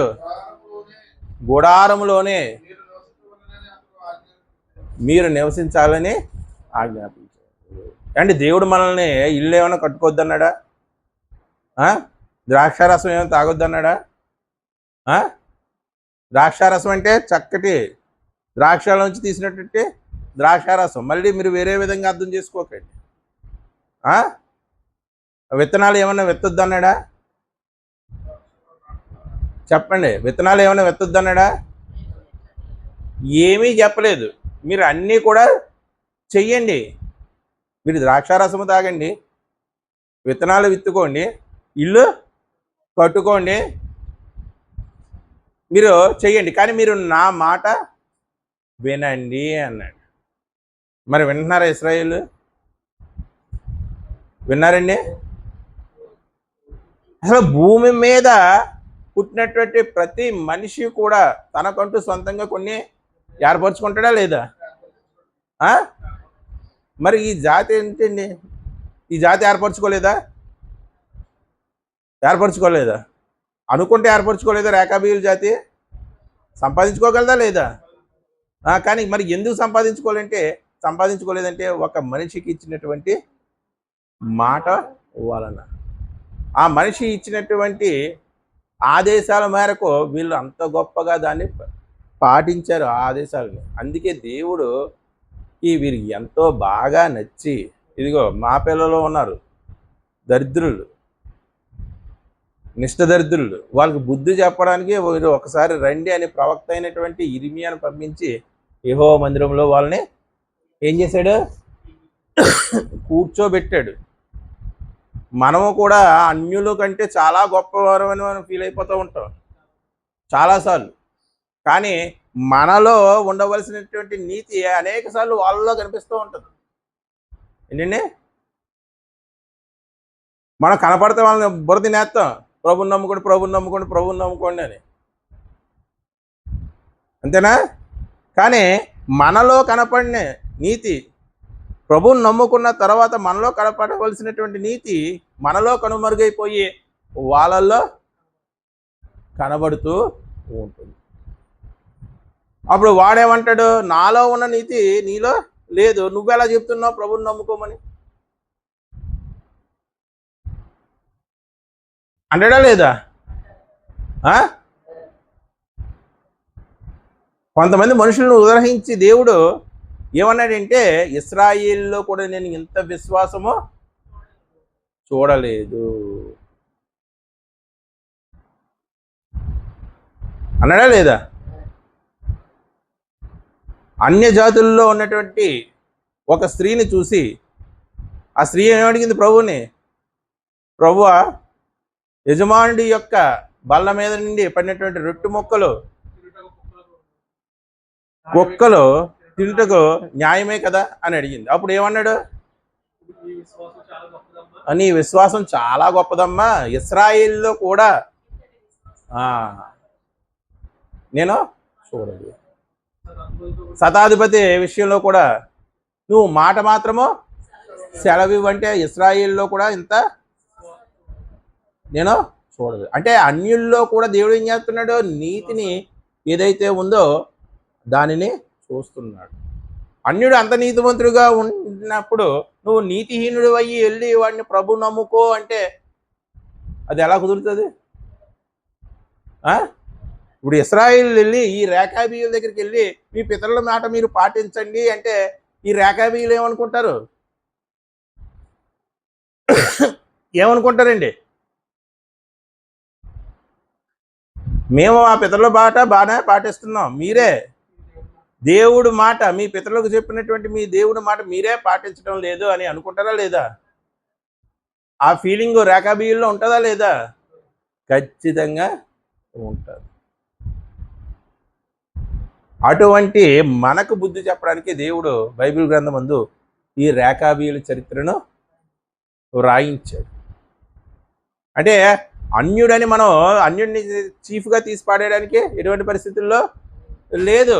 గుడారములోనే మీరు నివసించాలని ఆజ్ఞాపించారు. అంటే దేవుడు మనల్ని ఇల్లు ఏమైనా కట్టుకోవద్దన్నాడా? ద్రాక్షారసం ఏమైనా తాగొద్దన్నాడా? ద్రాక్షారసం అంటే చక్కటి ద్రాక్షల నుంచి తీసినట్టు ద్రాక్షారసం. మళ్ళీ మీరు వేరే విధంగా అర్థం చేసుకోకండి. విత్తనాలు ఏమన్నా విత్తొద్దన్నాడా? చెప్పండి, విత్తనాలు ఏమైనా విత్తొద్దన్నాడా? ఏమీ చెప్పలేదు. మీరు అన్నీ కూడా చెయ్యండి. మీరు ద్రాక్షారసము తాగండి, విత్తనాలు విత్తుకోండి, ఇల్లు కట్టుకోండి, మీరు చెయ్యండి, కానీ మీరు నా మాట వినండి అన్నాడు. మరి వింటున్నారా ఇశ్రాయేలు? విన్నారండి? అసలు భూమి మీద పుట్టినటువంటి ప్రతి మనిషి కూడా తనకంటూ సొంతంగా కొన్ని ఏర్పరచుకుంటాడా లేదా? మరి ఈ జాతి ఏంటండి? ఈ జాతి ఏర్పరచుకోలేదా? అనుకుంటే ఏర్పరచుకోలేదా? రేకాబీయుల జాతి సంపాదించుకోగలదా లేదా? కానీ మరి ఎందుకు సంపాదించుకోలేదంటే ఒక మనిషికి ఇచ్చినటువంటి మాట వలన. ఆ మనిషి ఇచ్చినటువంటి ఆదేశాల మేరకు వీళ్ళు అంత గొప్పగా దాన్ని పాటించారు, ఆ ఆదేశాలని. అందుకే దేవుడు వీరికి ఎంతో బాగా నచ్చి, ఇదిగో మా పిల్లలు ఉన్నారు దరిద్రులు, నిష్ఠదరిద్రులు, వాళ్ళకి బుద్ధి చెప్పడానికి వీరు ఒకసారి రండి అని ప్రవక్త అయినటువంటి ఇర్మియాను పంపించి యెహోవా మందిరంలో వాళ్ళని ఏం చేశాడు? కూర్చోబెట్టాడు. మనము కూడా అన్యుల కంటే చాలా గొప్పవారమని మనం ఫీల్ అయిపోతూ ఉంటాం చాలాసార్లు. కానీ మనలో ఉండవలసినటువంటి నీతి అనేక సార్లు వాళ్ళలో కనిపిస్తూ ఉంటుంది. ఏంటండి, మనం కనపడితే వాళ్ళని బుర్ర తినేస్తాం, ప్రభుని నమ్ముకోండి, ప్రభుని నమ్ముకోండి, ప్రభుని నమ్ముకోండి అని, అంతేనా? కానీ మనలో కనపడిన నీతి, ప్రభువుని నమ్ముకున్న తర్వాత మనలో కనపడవలసినటువంటి నీతి మనలో కనుమరుగైపోయి వాళ్ళల్లో కనబడుతూ ఉంటుంది. అప్పుడు వాడేమంటాడు, నాలో ఉన్న నీతి నీలో లేదు, నువ్వెలా చెప్తున్నావు ప్రభువుని నమ్ముకోమని అంటాడా లేదా? కొంతమంది మనుషులను ఉదహరించి దేవుడు ఏమన్నాడంటే, ఇశ్రాయేలులో కూడా నేను ఇంత విశ్వాసము చూడలేదు అన్నాడా లేదా? అన్య జాతుల్లో ఉన్నటువంటి ఒక స్త్రీని చూసి ఆ స్త్రీ ఏమడిగింది ప్రభువుని, ప్రభువా, యజమానుడి యొక్క బల్ల మీద నుండి పడినటువంటి రొట్టె ముక్కలు కుక్కలు తింటకు న్యాయమే కదా అని అడిగింది. అప్పుడు ఏమన్నాడు, నీ విశ్వాసం చాలా గొప్పదమ్మా, ఇశ్రాయేలులో కూడా నేను చూడలేదు. శతాధిపతి విషయంలో కూడా నువ్వు మాట మాత్రము సెలవివ్వంటే ఇశ్రాయేలులో కూడా ఇంత నేను చూడలేదు. అంటే అన్యుల్లో కూడా దేవుడు ఏం చేస్తున్నాడు, నీతిని ఏదైతే ఉందో దానిని చూస్తున్నాడు. అన్యుడు అంత నీతివంతుడుగా ఉన్నప్పుడు నువ్వు నీతిహీనుడు అయ్యి వెళ్ళి వాడిని ప్రభు నమ్ముకో అంటే అది ఎలా కుదురుతుంది? ఇప్పుడు ఇశ్రాయేలు వెళ్ళి ఈ రేఖాబీయుల దగ్గరికి వెళ్ళి మీ పితరుల మాట మీరు పాటించండి అంటే ఈ రేఖాబీయులు ఏమనుకుంటారు? ఏమనుకుంటారండి? మేము ఆ పితరుల మాట బాగానే పాటిస్తున్నాం, మీరే దేవుడు మాట, మీ పితరులకు చెప్పినటువంటి మీ దేవుడి మాట మీరే పాటించడం లేదు అని అనుకుంటారా లేదా? ఆ ఫీలింగ్ రేఖాబీయుల్లో ఉంటుందా లేదా? ఖచ్చితంగా ఉంటుంది. అటువంటి మనకు బుద్ధి చెప్పడానికి దేవుడు బైబిల్ గ్రంథమందు ఈ రేఖాబీయుల చరిత్రను వ్రాయించాడు. అంటే అన్యుడని మనం అన్యుడిని చీఫ్గా తీసి పాడేయడానికి ఎటువంటి పరిస్థితుల్లో లేదు.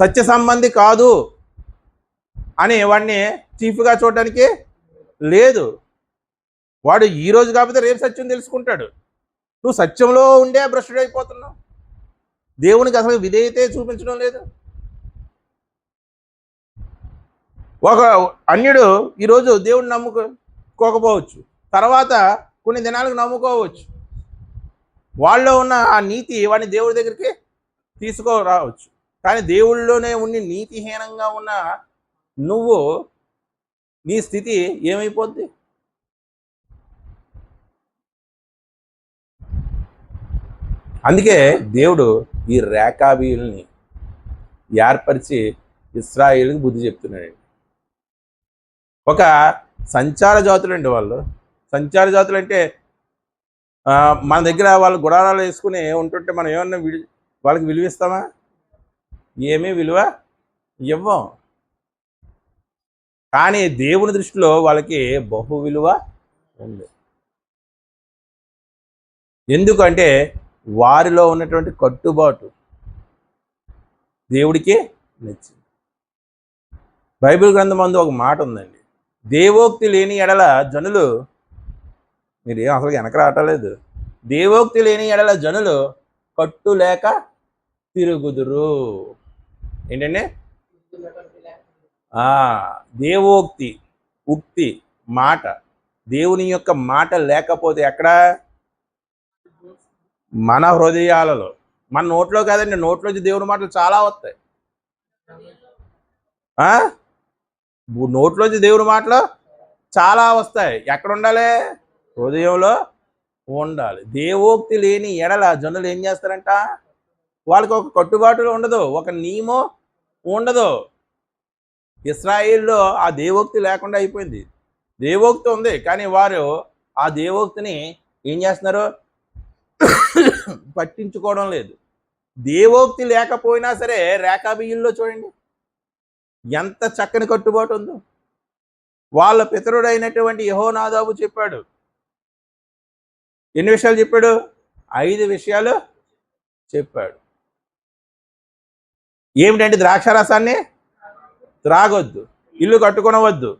సత్య సంబంధి కాదు అని వాడిని చీఫ్గా చూడడానికి లేదు. వాడు ఈరోజు కాకపోతే రేపు సత్యం తెలుసుకుంటాడు. నువ్వు సత్యంలో ఉండే భ్రష్టుడైపోతున్నావు, దేవునికి అసలు విధేయతే చూపించడం లేదు. ఒక అన్యుడు ఈరోజు దేవుడిని నమ్ముకోకపోవచ్చు, తర్వాత కొన్ని దినాలకు నమ్ముకోవచ్చు. వాళ్ళలో ఉన్న ఆ నీతి వాడిని దేవుడి దగ్గరికి తీసుకురావచ్చు. కానీ దేవుళ్ళలోనే ఉండి నీతిహీనంగా ఉన్న నువ్వు, నీ స్థితి ఏమైపోద్ది? అందుకే దేవుడు ఈ రేఖాబీయుల్ని ఏర్పరిచి ఇశ్రాయేలుకి బుద్ధి చెప్తున్నాడు. ఒక సంచార జాతులు అండి వాళ్ళు. సంచార జాతులు అంటే మన దగ్గర వాళ్ళు గుడారాలు వేసుకుని ఉంటుంటే మనం ఏమన్నా వాళ్ళకి విలువిస్తామా? ఏమీ విలువ ఇవ్వం. కానీ దేవుని దృష్టిలో వాళ్ళకి బహు విలువ ఉంది. ఎందుకంటే వారిలో ఉన్నటువంటి కట్టుబాటు దేవుడికి నచ్చింది. బైబిల్ గ్రంథమందు ఒక మాట ఉందండి, దేవోక్తి లేని ఎడల జనులు, మీరేం అసలు వెనక రావటలేదు, దేవోక్తి లేని ఎడల జనులు కట్టు లేక తిరుగుదురు. ఏంటండి? దేవోక్తి, ఉక్తి, మాట, దేవుని యొక్క మాట లేకపోతే ఎక్కడ? మన హృదయాలలో, మన నోట్లో కాదండి, నోట్లోంచి దేవుని మాటలు చాలా వస్తాయి. నోట్లోంచి దేవుని మాటలు చాలా వస్తాయి. ఎక్కడ ఉండాలి? హృదయంలో ఉండాలి. దేవోక్తి లేని ఎడల జనులు ఏం చేస్తారంట? వాళ్ళకి ఒక కట్టుబాటులో ఉండదు, ఒక నియమం ఉండదు. ఇశ్రాయేల్లో ఆ దేవోక్తి లేకుండా అయిపోయింది. దేవోక్తి ఉంది, కానీ వారు ఆ దేవోక్తిని ఏం చేస్తున్నారు? పట్టించుకోవడం లేదు. దేవోక్తి లేకపోయినా సరే రేఖాబీయుల్లో చూడండి ఎంత చక్కని కట్టుబాటు ఉందో. వాళ్ళ పితరుడైనటువంటి యెహోనాదాబు చెప్పాడు. ఎన్ని విషయాలు చెప్పాడు? 5 విషయాలు చెప్పాడు. ఏమిటంటే ద్రాక్షారసాన్ని త్రాగొద్దు, ఇల్లు కట్టుకొనవద్దు,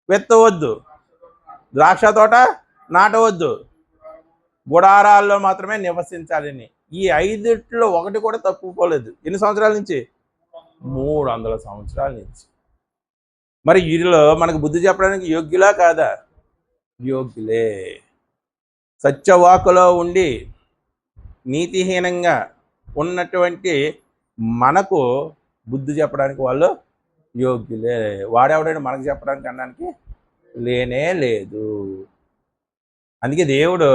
విత్తవద్దు, ద్రాక్ష తోట నాటవద్దు, గుడారాల్లో మాత్రమే నివసించాలని. ఈ 5లో ఒకటి కూడా తప్పుకోలేదు. ఎన్ని సంవత్సరాల నుంచి? 300 సంవత్సరాల నుంచి. మరి వీరిలో మనకు బుద్ధి చెప్పడానికి యోగ్యులా కాదా? యోగ్యులే. సత్యవాకులో ఉండి నీతిహీనంగా ఉన్నటువంటి మనకు బుద్ధి చెప్పడానికి వాళ్ళు యోగ్యులే. వాడెవడైనా మనకు చెప్పడానికి అనడానికి లేనే లేదు. అందుకే దేవుడు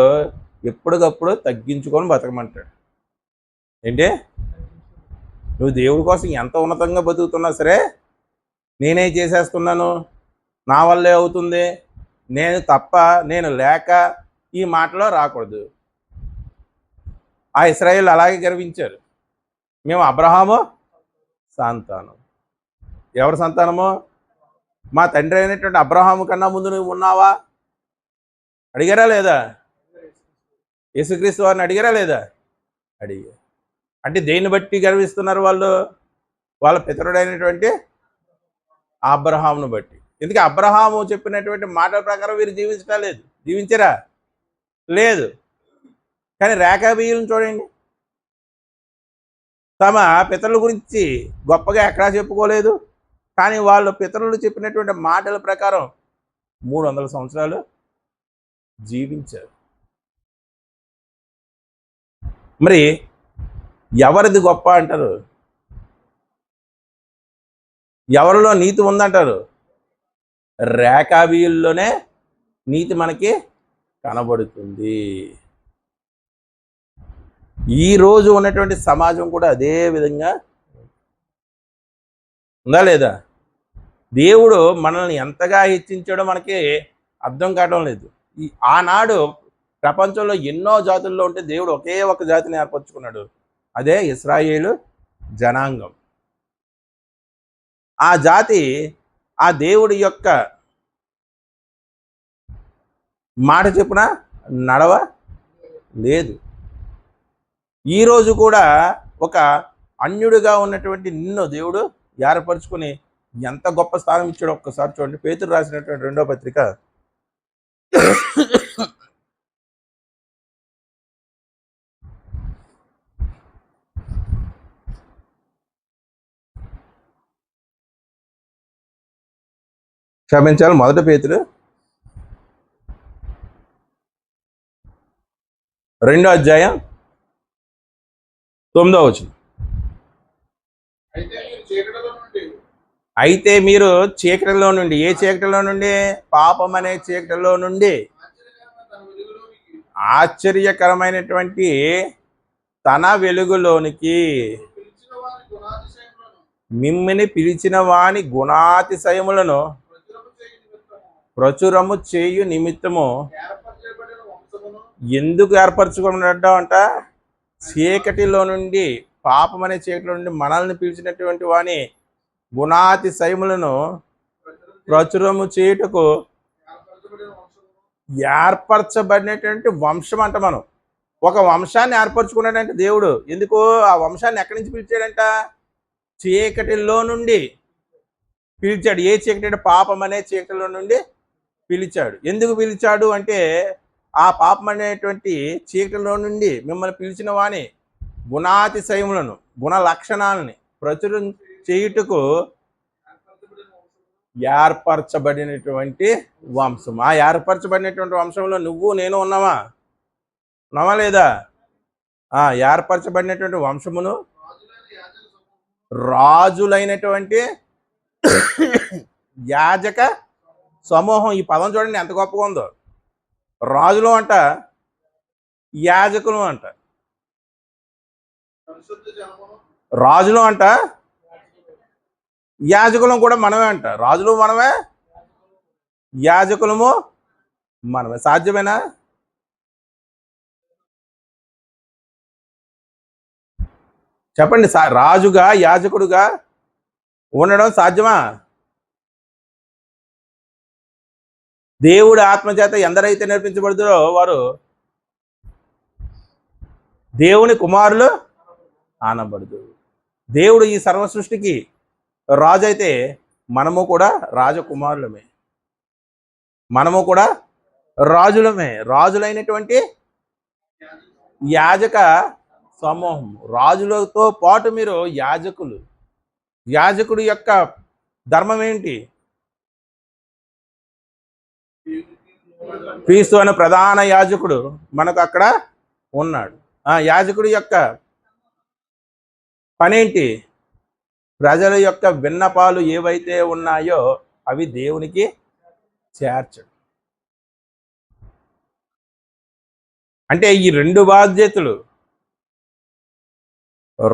ఎప్పటికప్పుడు తగ్గించుకొని బతకమంటాడు. ఏంటి? నువ్వు దేవుడి కోసం ఎంత ఉన్నతంగా బతుకుతున్నా సరే, నేనే చేసేస్తున్నాను, నా వల్లే అవుతుంది, నేను తప్ప, నేను లేక, ఈ మాటలో రాకూడదు. ఆ ఇశ్రాయేలు అలాగే గర్వించారు. మేము అబ్రహాము సంతానం. ఎవరి సంతానము? మా తండ్రి అయినటువంటి అబ్రహాము కన్నా ముందు నువ్వు ఉన్నావా? అడిగారా లేదా? యేసుక్రీస్తు వారిని అడిగారా లేదా? అడిగారు. అంటే దేన్ని బట్టి గర్విస్తున్నారు వాళ్ళు? వాళ్ళ పితరుడైనటువంటి అబ్రహామును బట్టి. ఎందుకు? అబ్రహాము చెప్పినటువంటి మాటల ప్రకారం వీరు జీవించటం లేదు. జీవించరా? లేదు. కానీ రేఖాబీయులను చూడండి, తమ పితరుల గురించి గొప్పగా ఎక్కడా చెప్పుకోలేదు. కానీ వాళ్ళు పితరులు చెప్పినటువంటి మాటల ప్రకారం 300 సంవత్సరాలు జీవించారు. మరి ఎవరిది గొప్ప అంటారు? ఎవరిలో నీతి ఉందంటారు? రేఖాబీయుల్లోనే నీతి మనకి కనబడుతుంది. ఈ రోజు ఉన్నటువంటి సమాజం కూడా అదే విధంగా ఉందా లేదా? దేవుడు మనల్ని ఎంతగా హెచ్చించాడో మనకి అర్థం కావడం లేదు. ఆనాడు ప్రపంచంలో ఎన్నో జాతుల్లో ఉంటే దేవుడు ఒకే ఒక జాతిని ఏర్పరచుకున్నాడు. అదే ఇశ్రాయేలు జనాంగం. ఆ జాతి ఆ దేవుడి యొక్క మాట చెప్పున నడవ లేదు. ఈరోజు కూడా ఒక అన్యుడిగా ఉన్నటువంటి నిన్ను దేవుడు ఏర్పరచుకుని ఎంత గొప్ప స్థానం ఇచ్చాడో ఒక్కసారి చూడండి. పేతురు రాసినటువంటి 2వ పత్రిక 1 పేతురు 2వ అధ్యాయం 9వ వచనం. అయితే మీరు చీకటిలో నుండి, ఏ చీకటిలో నుండి? పాపం అనే చీకటిలో నుండి ఆశ్చర్యకరమైనటువంటి తన వెలుగులోనికి మిమ్మిని పిలిచిన వాని గుణాతిశయములను ప్రచురము చేయు నిమిత్తము ఎందుకు ఏర్పరచుకున్నట్టు అంట? చీకటిలో నుండి, పాపం అనే చీకటిలో నుండి మనల్ని పిలిచినటువంటి వాని గుణాతిశయములను ప్రచురము చేయుటకు ఏర్పరచబడినటువంటి వంశం అంట. మనం ఒక వంశాన్ని ఏర్పరచుకున్నాడంటే దేవుడు. ఎందుకు? ఆ వంశాన్ని ఎక్కడి నుంచి పిలిచాడంట? చీకటిలో నుండి పిలిచాడు. ఏ చీకటి? పాపం అనే చీకటిలో నుండి పిలిచాడు. ఎందుకు పిలిచాడు అంటే, ఆ పాపం అనేటువంటి చీకటిలో నుండి మిమ్మల్ని పిలిచిన వాని గుణాతిశయములను, గుణ లక్షణాలని ప్రచురం చేయుటకు ఏర్పరచబడినటువంటి వంశం. ఆ ఏర్పరచబడినటువంటి వంశంలో నువ్వు నేను ఉన్నావా లేదా? ఏర్పరచబడినటువంటి వంశమును, రాజులైనటువంటి యాజక సమూహం. ఈ పదం చూడండి ఎంత గొప్పగా ఉందో. రాజులు అంట, యాజకులు అంట. రాజులు అంట, యాజకులం కూడా మనమే అంట. రాజులు మనమే, యాజకులము మనమే. సాధ్యమేనా? చెప్పండి, రాజుగా యాజకుడుగా ఉండడం సాధ్యమా? దేవుడు ఆత్మచేత ఎందరైతే నేర్పించబడుతారో వారు దేవుని కుమారులు ఆనబడదు. దేవుడు ఈ సర్వ సృష్టికి రాజు అయితే మనము కూడా రాజకుమారులమే, మనము కూడా రాజులమే, రాజులైనటువంటి యాజక సమూహం. రాజులతో పాటు మీరు యాజకులు. యాజకుడి యొక్క ధర్మం ఏంటి? క్రీస్తు అనే ప్రధాన యాజకుడు మనకు అక్కడ ఉన్నాడు. ఆ యాజకుడి యొక్క పనేంటి? ప్రజల యొక్క విన్నపాలు ఏవైతే ఉన్నాయో అవి దేవునికి చేర్చడం. అంటే ఈ రెండు బాధ్యతలు,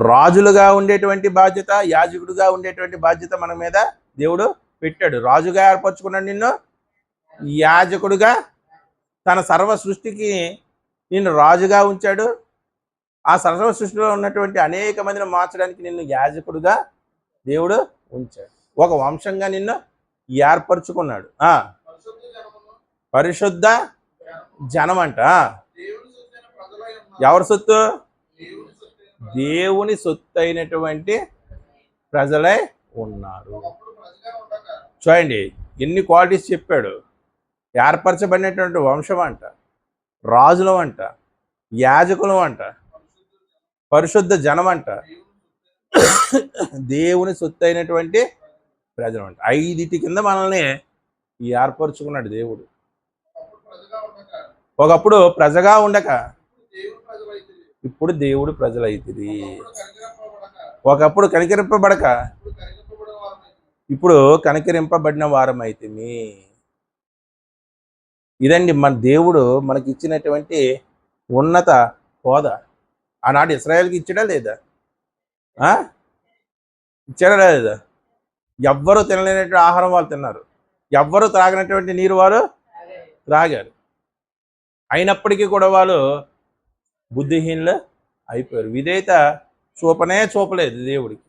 రాజులుగా ఉండేటువంటి బాధ్యత, యాజకుడుగా ఉండేటువంటి బాధ్యత మన మీద దేవుడు పెట్టాడు. రాజుగా ఏర్పరచుకున్నాడు నిన్ను, యాజకుడుగా తన సర్వ సృష్టికి నిన్ను రాజుగా ఉంచాడు. ఆ సర్వ సృష్టిలో ఉన్నటువంటి అనేక మందిని మార్చడానికి నిన్ను యాజకుడుగా దేవుడు ఉంచాడు. ఒక వంశంగా నిన్ను ఏర్పరచుకున్నాడు. పరిశుద్ధ జనం అంట. ఎవరి సొత్తు? దేవుని సొత్తు అయినటువంటి ప్రజలే ఉన్నారు. చూడండి ఎన్ని క్వాలిటీస్ చెప్పాడు. ఏర్పరచబడినటువంటి వంశం అంట, రాజులం అంట, యాజకులం అంట, పరిశుద్ధ జనం అంట, దేవుని సొత్తు అయినటువంటి ప్రజలు అంట. 5 కింద మనల్ని ఏర్పరచుకున్నాడు దేవుడు. ఒకప్పుడు ప్రజగా ఉండక ఇప్పుడు దేవుడు ప్రజలైతిరి. ఒకప్పుడు కనికరింపబడక ఇప్పుడు కనికరింపబడిన వారం అయితిమి. ఇదండి మన దేవుడు మనకి ఇచ్చినటువంటి ఉన్నత హోదా. ఆనాడు ఇశ్రాయేల్కి ఇచ్చాడా లేదా? ఇచ్చాడా లేదా? ఎవ్వరూ తినలేనటువంటి ఆహారం వాళ్ళు తిన్నారు, ఎవ్వరూ త్రాగినటువంటి నీరు వారు త్రాగారు. అయినప్పటికీ కూడా వాళ్ళు బుద్ధిహీనులు అయిపోయారు. విధేయత చూపలేదు దేవుడికి.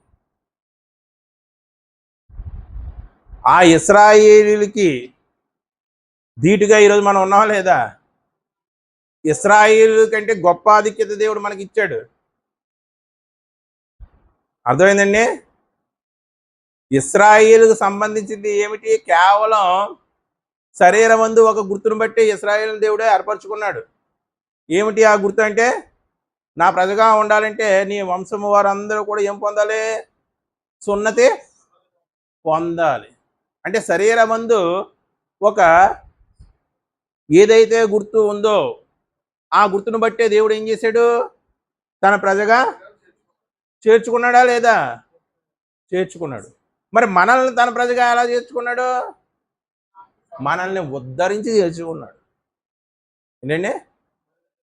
ఆ ఇశ్రాయేలీలకి ధీటుగా ఈరోజు మనం ఉన్నామా లేదా? ఇశ్రాయేలు కంటే గొప్ప ఆధిక్యత దేవుడు మనకి ఇచ్చాడు. అర్థమైందండి? ఇశ్రాయేలుకు సంబంధించింది ఏమిటి? కేవలం శరీరమందు ఒక గుర్తును బట్టి ఇశ్రాయేలు దేవుడే ఏర్పరచుకున్నాడు. ఏమిటి ఆ గుర్తు అంటే? నా ప్రజగా ఉండాలంటే నీ వంశము వారందరూ కూడా ఏం పొందాలి? సున్నతి పొందాలి. అంటే శరీరమందు ఒక ఏదైతే గుర్తు ఉందో ఆ గుర్తును బట్టే దేవుడు ఏం చేశాడు? తన ప్రజగా చేర్చుకున్నాడా లేదా? చేర్చుకున్నాడు. మరి మనల్ని తన ప్రజగా ఎలా చేర్చుకున్నాడు? మనల్ని ఉద్ధరించి చేర్చుకున్నాడు. ఏంటండి?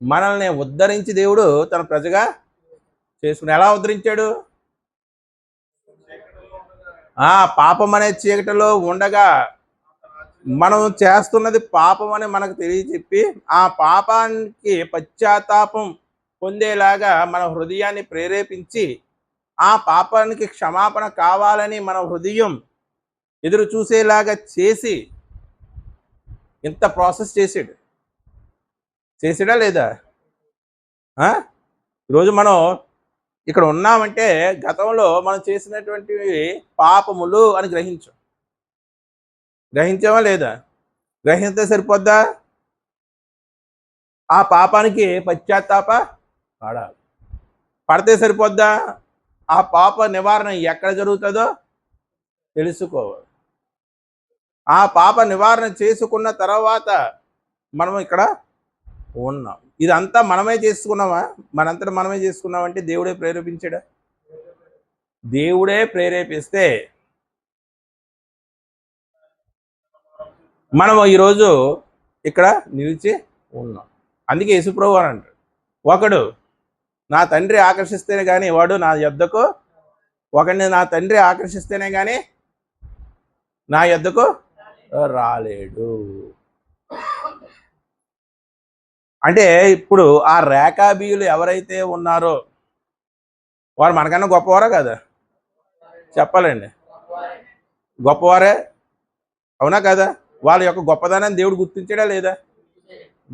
మనల్ని ఉద్ధరించి దేవుడు తన ప్రజగా చేసుకుని ఎలా ఉద్ధరించాడు? పాపం అనే చీకటిలో ఉండగా మనం చేస్తున్నది పాపం అని మనకు తెలియచెప్పి ఆ పాపానికి పశ్చాత్తాపం పొందేలాగా మన హృదయాన్ని ప్రేరేపించి ఆ పాపానికి క్షమాపణ కావాలని మన హృదయం ఎదురు చూసేలాగా చేసి ఇంత ప్రాసెస్ చేసాడా లేదా? ఈరోజు మనం ఇక్కడ ఉన్నామంటే గతంలో మనం చేసినటువంటివి పాపములు అని గ్రహించామా లేదా? గ్రహిస్తే సరిపోద్దా? ఆ పాపానికి పశ్చాత్తాప పడితే సరిపోద్దా? ఆ పాప నివారణ ఎక్కడ జరుగుతుందో తెలుసుకోవాలి. ఆ పాప నివారణ చేసుకున్న తర్వాత మనం ఇక్కడ ఉన్నాం. ఇదంతా మనమే చేసుకున్నామా? మనంతటా మనమే చేసుకున్నామంటే దేవుడే ప్రేరేపించాడా? దేవుడే ప్రేరేపిస్తే మనం ఈరోజు ఇక్కడ నిలిచి ఉన్నాం. అందుకే యేసుప్రభు అని అంటాడు, ఒకడు నా తండ్రి ఆకర్షిస్తేనే కానీ వాడు నా యొద్దకు, ఒకడిని నా తండ్రి ఆకర్షిస్తేనే కానీ నా యొద్దకు రాలేడు. అంటే ఇప్పుడు ఆ రేఖాబీయులు ఎవరైతే ఉన్నారో వారు మనకన్నా గొప్పవారా కదా? చెప్పాలండి, గొప్పవారే, అవునా కదా? వాళ్ళ యొక్క గొప్పదనాన్ని దేవుడు గుర్తించాడా లేదా?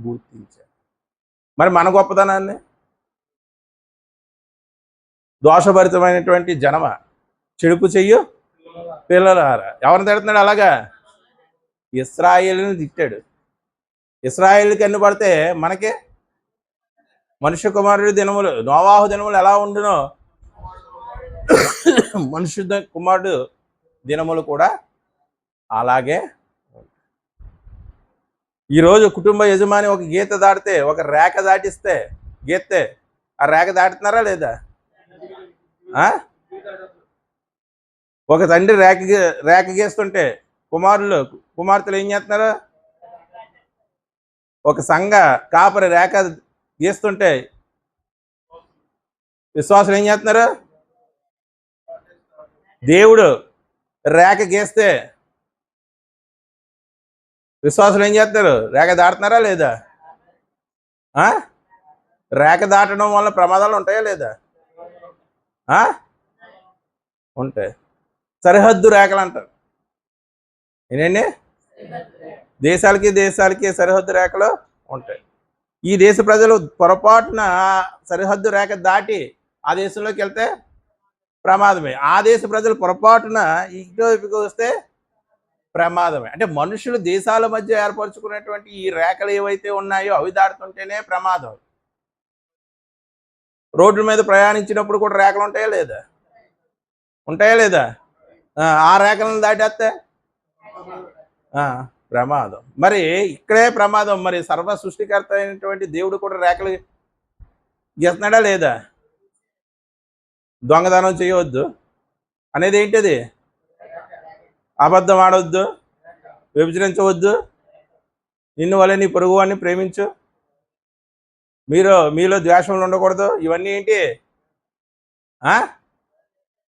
గుర్తించాడు. మరి మన గొప్పదనాన్ని దోషభరితమైనటువంటి జనమ, చెడుపు చెయ్యు పిల్లలారా, ఎవరిని తిడుతున్నాడు అలాగా? ఇశ్రాయేలుని తిట్టాడు. ఇశ్రాయేలుకి ఎన్ని పడితే మనకి మనుష్య కుమారుడి దినములు, నోవాహు దినములు ఎలా ఉండునో మనుష్య కుమారుడు దినములు కూడా అలాగే. ఈరోజు కుటుంబ యజమాని ఒక గీత దాటితే, ఒక రేఖ దాటిస్తే, గీస్తే ఆ రేఖ దాటుతున్నారా లేదా? ఒక తండ్రి రేఖ గీస్తుంటే కుమార్తెలు ఏం చేస్తున్నారు? ఒక సంఘ కాపరి రేఖ గీస్తుంటే విశ్వాసులు ఏం చేస్తున్నారు? దేవుడు రేఖ గీస్తే విశ్వాసులు ఏం చేస్తారు? రేఖ దాటుతున్నారా లేదా? రేఖ దాటడం వల్ల ప్రమాదాలు ఉంటాయా లేదా? ఉంటాయి. సరిహద్దు రేఖలు అంటారు. ఏంటండి? దేశాలకి సరిహద్దు రేఖలు ఉంటాయి. ఈ దేశ ప్రజలు పొరపాటున సరిహద్దు రేఖ దాటి ఆ దేశంలోకి వెళ్తే ప్రమాదమే. ఆ దేశ ప్రజలు పొరపాటున ఇటువైపుకి వస్తే ప్రమాదమే. అంటే మనుషులు దేశాల మధ్య ఏర్పరచుకునేటువంటి ఈ రేఖలు ఏవైతే ఉన్నాయో అవి దాటుతుంటేనే ప్రమాదం. రోడ్ల మీద ప్రయాణించినప్పుడు కూడా రేఖలు ఉంటాయా లేదా? ఉంటాయా లేదా? ఆ రేఖలను దాటేస్తే ప్రమాదం. మరి ఇక్కడే ప్రమాదం. మరి సర్వ సృష్టికర్త అయినటువంటి దేవుడు కూడా రేఖలు గీస్తున్నాడా లేదా? దొంగతనం చేయవద్దు అనేది ఏంటిది? అబద్ధం ఆడవద్దు, వ్యభిచరించవద్దు, నిన్ను వల్ల నీ పొరుగు వాడిని ప్రేమించు, మీలో ద్వేషములు ఉండకూడదు. ఇవన్నీ ఏంటి?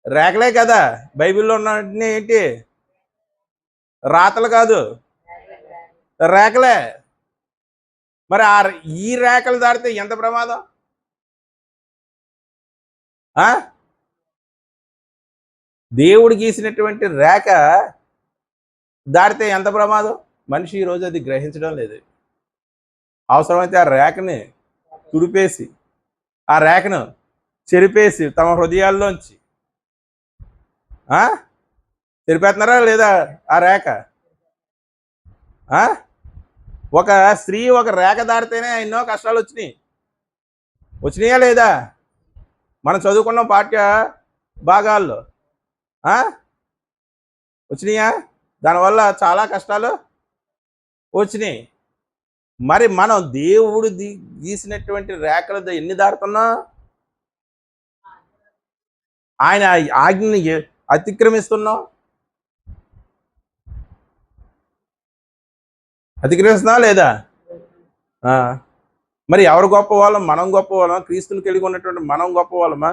రేఖలే కదా. బైబిల్లో ఉన్నవన్నీ ఏంటి? రాతలు కాదు, రేఖలే. మరి ఈ రేఖలు దాటితే ఎంత ప్రమాదం? దేవుడు గీసినటువంటి రేఖ దాటితే ఎంత ప్రమాదం? మనిషి ఈరోజు అది గ్రహించడం లేదు. అవసరమైతే ఆ రేఖని తుడిపేసి, ఆ రేఖను చెరిపేసి తమ హృదయాల్లోంచి చెరిపేస్తున్నారా లేదా? ఆ రేఖ ఒక స్త్రీ ఒక రేఖ దాటితేనే ఎన్నో కష్టాలు వచ్చినాయా లేదా? మనం చదువుకున్న పాఠ్య భాగాల్లో వచ్చినాయా? దానివల్ల చాలా కష్టాలు వచ్చినాయి. మరి మనం దేవుడు గీసినటువంటి రేఖలు ఎన్ని దాటుతున్నాం? ఆయన ఆజ్ఞని అతిక్రమిస్తున్నాం. అతిక్రమిస్తున్నా లేదా? మరి ఎవరు గొప్ప వాళ్ళం? మనం గొప్ప వాళ్ళం. క్రీస్తుని కలిగి ఉన్నటువంటి మనం గొప్ప వాళ్ళమా?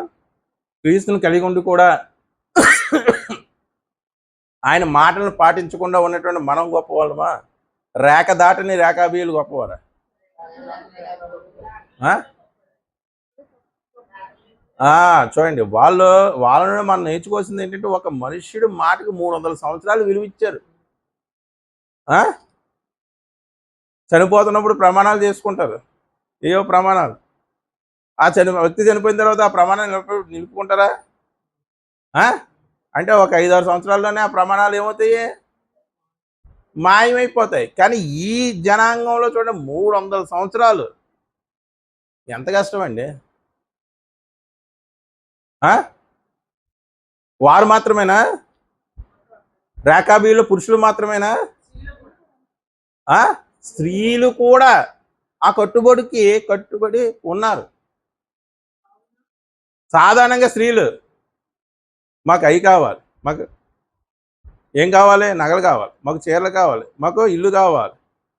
క్రీస్తుని కలిగి ఉండి కూడా ఆయన మాటలను పాటించకుండా ఉన్నటువంటి మనం గొప్ప వాళ్ళమా? రేఖ దాటని రేఖాబీయులు గొప్పవారా? చూడండి, వాళ్ళని మనం నేర్చుకోవాల్సింది ఏంటంటే, ఒక మనుష్యుడు మాటకి 300 సంవత్సరాలు విలువిచ్చారు. చనిపోతున్నప్పుడు ప్రమాణాలు చేసుకుంటారు. ఏవో ప్రమాణాలు. వ్యక్తి చనిపోయిన తర్వాత ఆ ప్రమాణాలు నిలుపుకుంటారా? అంటే ఒక 5-6 సంవత్సరాల్లోనే ఆ ప్రమాణాలు ఏమవుతాయి? మాయమైపోతాయి. కానీ ఈ జనాంగంలో చూడండి 300 సంవత్సరాలు. ఎంత కష్టం అండి. వారు మాత్రమేనా? రేఖాబీయులు పురుషులు మాత్రమేనా? స్త్రీలు కూడా ఆ కట్టుబడి ఉన్నారు. సాధారణంగా స్త్రీలు మాకు అవి కావాలి, మాకు ఏం కావాలి? నగలు కావాలి, మాకు చీరలు కావాలి, మాకు ఇల్లు కావాలి,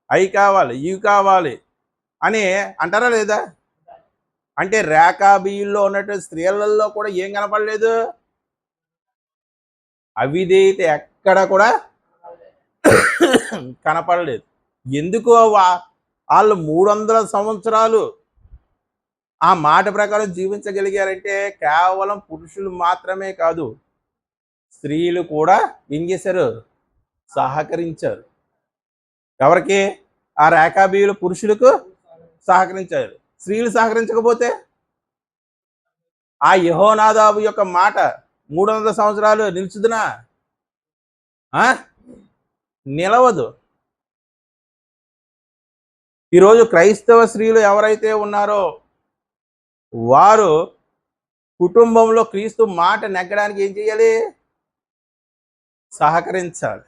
అవి కావాలి, ఇవి కావాలి అని అంటారా లేదా? అంటే రేఖాబీయుల్లో ఉన్నటువంటి స్త్రీలలో కూడా ఏం కనపడలేదు? అవిధేయత ఎక్కడ కూడా కనపడలేదు. ఎందుకు? వాళ్ళు 300 సంవత్సరాలు ఆ మాట ప్రకారం జీవించగలిగారంటే కేవలం పురుషులు మాత్రమే కాదు, స్త్రీలు కూడా ఏం చేశారు? సహకరించారు. ఎవరికి? ఆ రేఖాబీయులు పురుషులకు సహకరించారు. స్త్రీలు సహకరించకపోతే ఆ యెహోనాదాబు యొక్క మాట 300 సంవత్సరాలు నిలుచుదునా? నిలవదు. ఈరోజు క్రైస్తవ స్త్రీలు ఎవరైతే ఉన్నారో వారు కుటుంబంలో క్రీస్తు మాట నెగ్గడానికి ఏం చేయాలి? సహకరించాలి.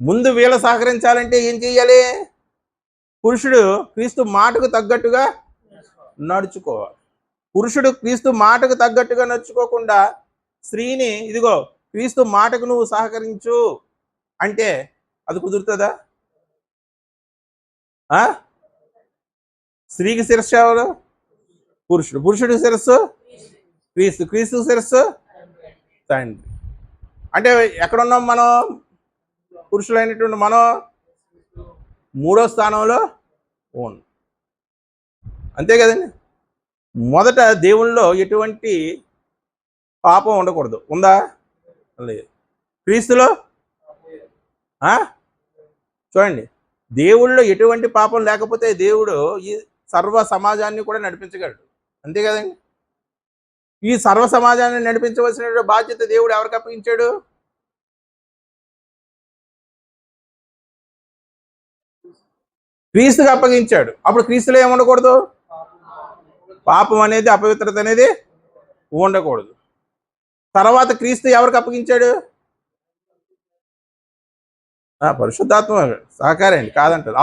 ముందు వీళ్ళు సహకరించాలంటే ఏం చేయాలి? పురుషుడు క్రీస్తు మాటకు తగ్గట్టుగా నడుచుకోవాలి. పురుషుడు క్రీస్తు మాటకు తగ్గట్టుగా నడుచుకోకుండా స్త్రీని ఇదిగో క్రీస్తు మాటకు నువ్వు సహకరించు అంటే అది కుదురుతుందా? స్త్రీకి శిరస్సు ఎవరు? పురుషుడు. పురుషుడి శిరస్సు క్రీస్తు. క్రీస్తు శిరస్సు తండ్రి. అంటే ఎక్కడున్నాం మనం? పురుషులైనటువంటి మనం 3వ స్థానంలో ఉన్నాం. అంతే కదండి. మొదట దేవుళ్ళలో ఎటువంటి పాపం ఉండకూడదు. ఉందా? లేదు. క్రీస్తులో చూడండి, దేవుళ్ళలో ఎటువంటి పాపం లేకపోతే దేవుడు ఈ సర్వ సమాజాన్ని కూడా నడిపించగలడు. అంతే కదండి. ఈ సర్వ సమాజాన్ని నడిపించవలసిన బాధ్యత దేవుడు ఎవరికి అప్పగించాడు? క్రీస్తుకి అప్పగించాడు. అప్పుడు క్రీస్తులో ఏముండకూడదు? పాపం అనేది, అపవిత్రత అనేది ఉండకూడదు. తర్వాత క్రీస్తు ఎవరికి అప్పగించాడు? పరిశుద్ధాత్మ సహకారండి, కాదంటారు.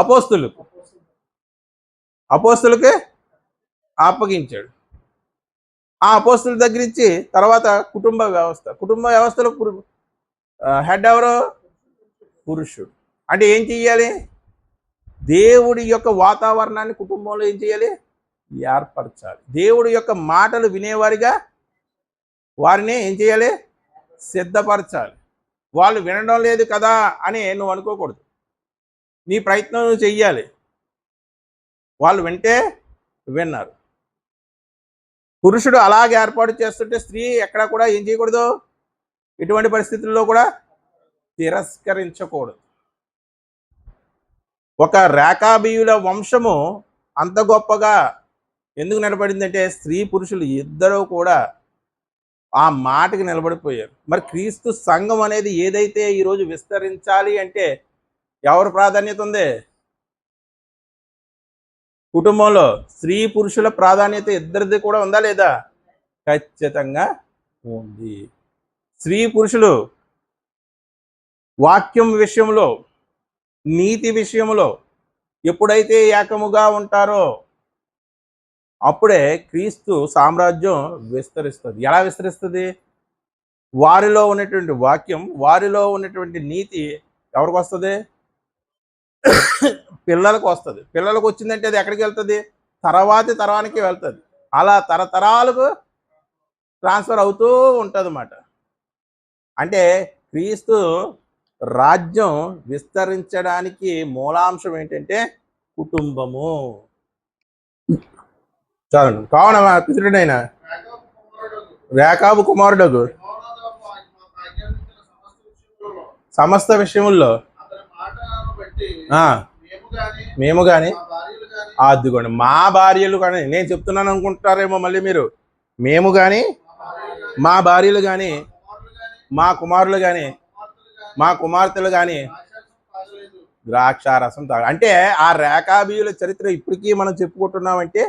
అపోస్తులకి అప్పగించాడు. ఆ అపోస్తుల దగ్గర నుంచి తర్వాత కుటుంబ వ్యవస్థలో హెడ్ ఎవరు? పురుషుడు. అంటే ఏం చెయ్యాలి? దేవుడి యొక్క వాతావరణాన్ని కుటుంబంలో ఏం చేయాలి? ఏర్పరచాలి. దేవుడి యొక్క మాటలు వినేవారిగా వారిని ఏం చేయాలి? సిద్ధపరచాలి. వాళ్ళు వినడం లేదు కదా అని నువ్వు అనుకోకూడదు. నీ ప్రయత్నం నువ్వు చెయ్యాలి. వాళ్ళు వింటే విన్నారు. పురుషుడు అలాగే ఏర్పాటు చేస్తుంటే స్త్రీ ఎక్కడ కూడా ఏం చేయకూడదు? ఎటువంటి పరిస్థితుల్లో కూడా తిరస్కరించకూడదు. ఒక రేఖాబీయుల వంశము అంత గొప్పగా ఎందుకు నిలబడిందంటే స్త్రీ పురుషులు ఇద్దరూ కూడా ఆ మాటకి నిలబడిపోయారు. మరి క్రీస్తు సంఘం అనేది ఏదైతే ఈరోజు విస్తరించాలి అంటే ఎవరు ప్రాధాన్యత ఉంది? కుటుంబంలో స్త్రీ పురుషుల ప్రాధాన్యత ఇద్దరిది కూడా ఉందా లేదా? ఖచ్చితంగా ఉంది. స్త్రీ పురుషులు వాక్యం విషయంలో, నీతి విషయంలో ఎప్పుడైతే ఏకముగా ఉంటారో అప్పుడే క్రీస్తు సామ్రాజ్యం విస్తరిస్తుంది. ఎలా విస్తరిస్తుంది? వారిలో ఉన్నటువంటి వాక్యం, వారిలో ఉన్నటువంటి నీతి ఎవరికి వస్తుంది? పిల్లలకు వస్తుంది. పిల్లలకు వచ్చిందంటే అది ఎక్కడికి వెళ్తుంది? తర్వాతి తరానికి వెళ్తుంది. అలా తరతరాలకు ట్రాన్స్ఫర్ అవుతూ ఉంటుంది అన్నమాట. అంటే క్రీస్తు రాజ్యం విస్తరించడానికి మూలాంశం ఏంటంటే కుటుంబము. చాలండి. కావున పితృడైన రేఖాబు కుమారుడు సమస్త విషయముల్లో మేము కానీ అదిగోండి మా భార్యలు కానీ, నేను చెప్తున్నాను అనుకుంటారేమో మళ్ళీ మీరు, మేము కానీ మా భార్యలు కానీ మా కుమారులు కానీ మా కుమార్తెలు కానీ ద్రాక్షారసం అంటే ఆ రేఖాబీయుల చరిత్ర ఇప్పటికీ మనం చెప్పుకుంటున్నామంటే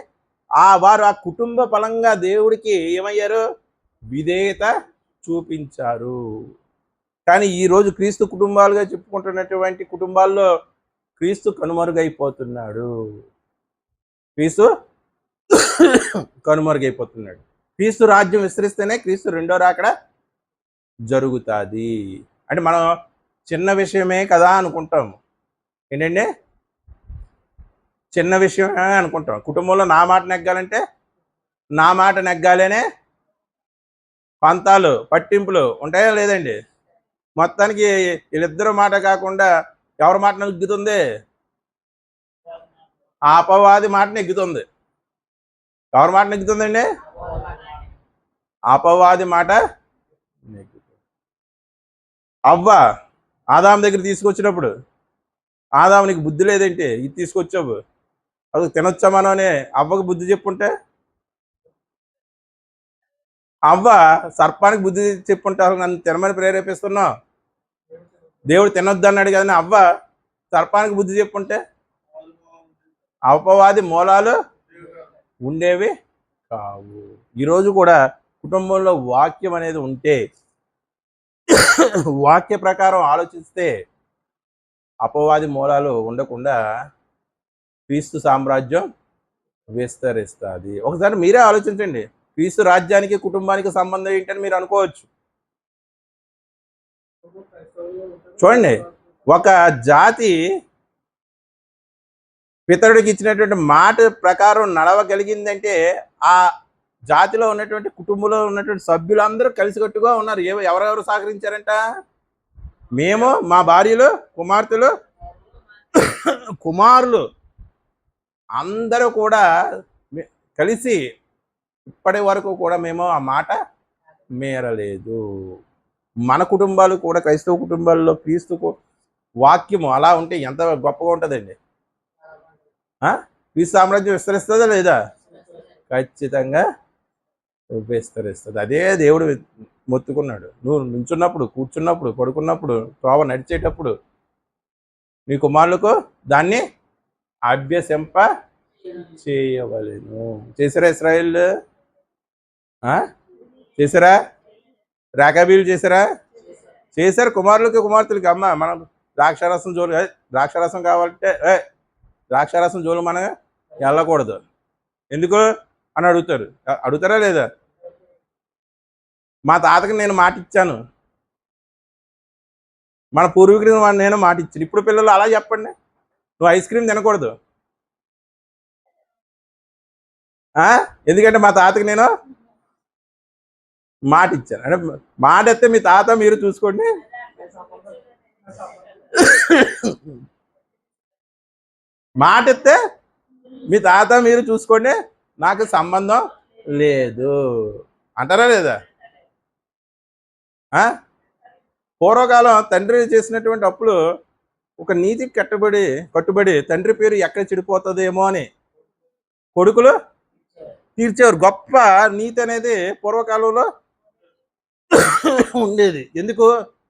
వారు ఆ కుటుంబ ఫలంగా దేవుడికి ఏమయ్యారు? విధేయత చూపించారు. కానీ ఈరోజు క్రీస్తు కుటుంబాలుగా చెప్పుకుంటున్నటువంటి కుటుంబాల్లో క్రీస్తు కనుమరుగైపోతున్నాడు. క్రీస్తు రాజ్యం విస్తరిస్తేనే క్రీస్తు రెండో రాకడ జరుగుతుంది. అంటే మనం చిన్న విషయమే కదా అనుకుంటాము. ఏంటండి? చిన్న విషయమే అనుకుంటాం. కుటుంబంలో నా మాట నెగ్గాలంటే నా మాట నెగ్గాలనే పంతాలు, పట్టింపులు ఉంటాయా లేదండి? మొత్తానికి వీళ్ళిద్దరు మాట కాకుండా ఎవరి మాట నెగ్గుతుంది? అపవాది మాట నెగ్గుతుంది. ఎవరి మాట నెగ్గుతుందండి? అపవాది మాట నెగ్గుతుంది. అవ్వ ఆదాము దగ్గర తీసుకొచ్చినప్పుడు, ఆదాము నీకు బుద్ధి లేదేంటి ఇది తీసుకొచ్చావు, అది తినొచ్చా మనం అని అవ్వకు బుద్ధి చెప్పుంటే, అవ్వ సర్పానికి బుద్ధి చెప్పుంటారు, నన్ను తినమని ప్రేరేపిస్తున్నావు, దేవుడు తినొద్దు అన్నాడు కదా, అవ్వ సర్పానికి బుద్ధి చెప్పుంటే అపవాది మూలాలు ఉండేవి కావు. ఈరోజు కూడా కుటుంబంలో వాక్యం అనేది ఉంటే, వాక్య ప్రకారం ఆలోచిస్తే అపవాది మూలాలు ఉండకుండా క్రీస్తు సామ్రాజ్యం విస్తరిస్తుంది. ఒకసారి మీరే ఆలోచించండి, క్రీస్తు రాజ్యానికి కుటుంబానికి సంబంధం ఏంటని మీరు అనుకోవచ్చు. చూడండి, ఒక జాతి పితరుడికి ఇచ్చినటువంటి మాట ప్రకారం నడవగలిగిందంటే ఆ జాతిలో ఉన్నటువంటి కుటుంబంలో ఉన్నటువంటి సభ్యులందరూ కలిసికట్టుగా ఉన్నారు. ఎవరెవరు సహకరించారంట? మేము, మా భార్యలు, కుమార్తెలు, కుమారులు అందరూ కూడా కలిసి ఇప్పటి వరకు కూడా మేము ఆ మాట మేరలేదు. మన కుటుంబాలు కూడా, క్రైస్తవ కుటుంబాల్లో క్రీస్తుకు వాక్యము అలా ఉంటే ఎంత గొప్పగా ఉంటుందండి. క్రీస్తు సామ్రాజ్యం విస్తరిస్తుందా లేదా? ఖచ్చితంగా విస్తరిస్తుంది. అదే దేవుడు మొత్తుకున్నాడు. నువ్వు నుంచున్నప్పుడు, కూర్చున్నప్పుడు, పడుకున్నప్పుడు, త్రోవ నడిచేటప్పుడు నీ కుమారులకు దాన్ని అభ్యసింప చేయవలెను. చేసారా ఇశ్రాయేల్? చేసారా? రేకాబీలు చేసారా? చేశారు. కుమారులకి కుమార్తెలకి, అమ్మ మనం ద్రాక్షారసం జోలు, ద్రాక్షారసం కావాలంటే ద్రాక్షారసం జోలు మనం వెళ్ళకూడదు, ఎందుకు అని అడుగుతారా లేదా? మా తాతకి నేను మాట ఇచ్చాను, మన పూర్వీకుడికి నేను మాట ఇచ్చాను. ఇప్పుడు పిల్లలు అలా చెప్పండి, నువ్వు ఐస్ క్రీమ్ తినకూడదు, ఎందుకంటే మా తాతకి నేను మాట ఇచ్చాను. అంటే మాట ఎత్తే మీ తాత మీరు చూసుకోండి, మాట ఎత్తే మీ తాత మీరు చూసుకోండి, నాకు సంబంధం లేదు అంటారా లేదా? పూర్వకాలం తండ్రి చేసినటువంటి అప్పులు ఒక నీతికి కట్టుబడి తండ్రి పేరు ఎక్కడ చెడిపోతుందేమో అని కొడుకులు తీర్చేవారు. గొప్ప నీతి అనేది పూర్వకాలంలో ఉండేది. ఎందుకు?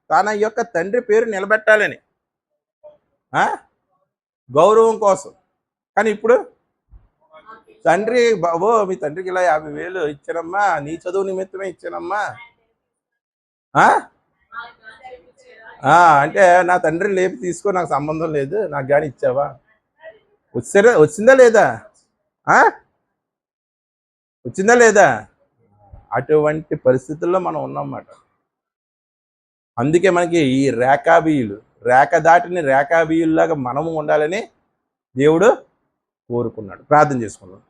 తన యొక్క తండ్రి పేరు నిలబెట్టాలని, గౌరవం కోసం. కానీ ఇప్పుడు తండ్రి, బాబో మీ తండ్రికి ఇలా 50,000 ఇచ్చానమ్మా, నీ చదువు నిమిత్తమే ఇచ్చానమ్మా అంటే నా తండ్రి లేపి తీసుకో, నాకు సంబంధం లేదు, నాకు కానీ ఇచ్చావా? వచ్చిందా లేదా? వచ్చిందా లేదా? అటువంటి పరిస్థితుల్లో మనం ఉన్నామన్నమాట. అందుకే మనకి ఈ రేకాబీయులు, రేఖ దాటిని రేకాబీయుల్లాగా మనము ఉండాలని దేవుడు కోరుకున్నాడు. ప్రార్థన చేసుకున్నాడు.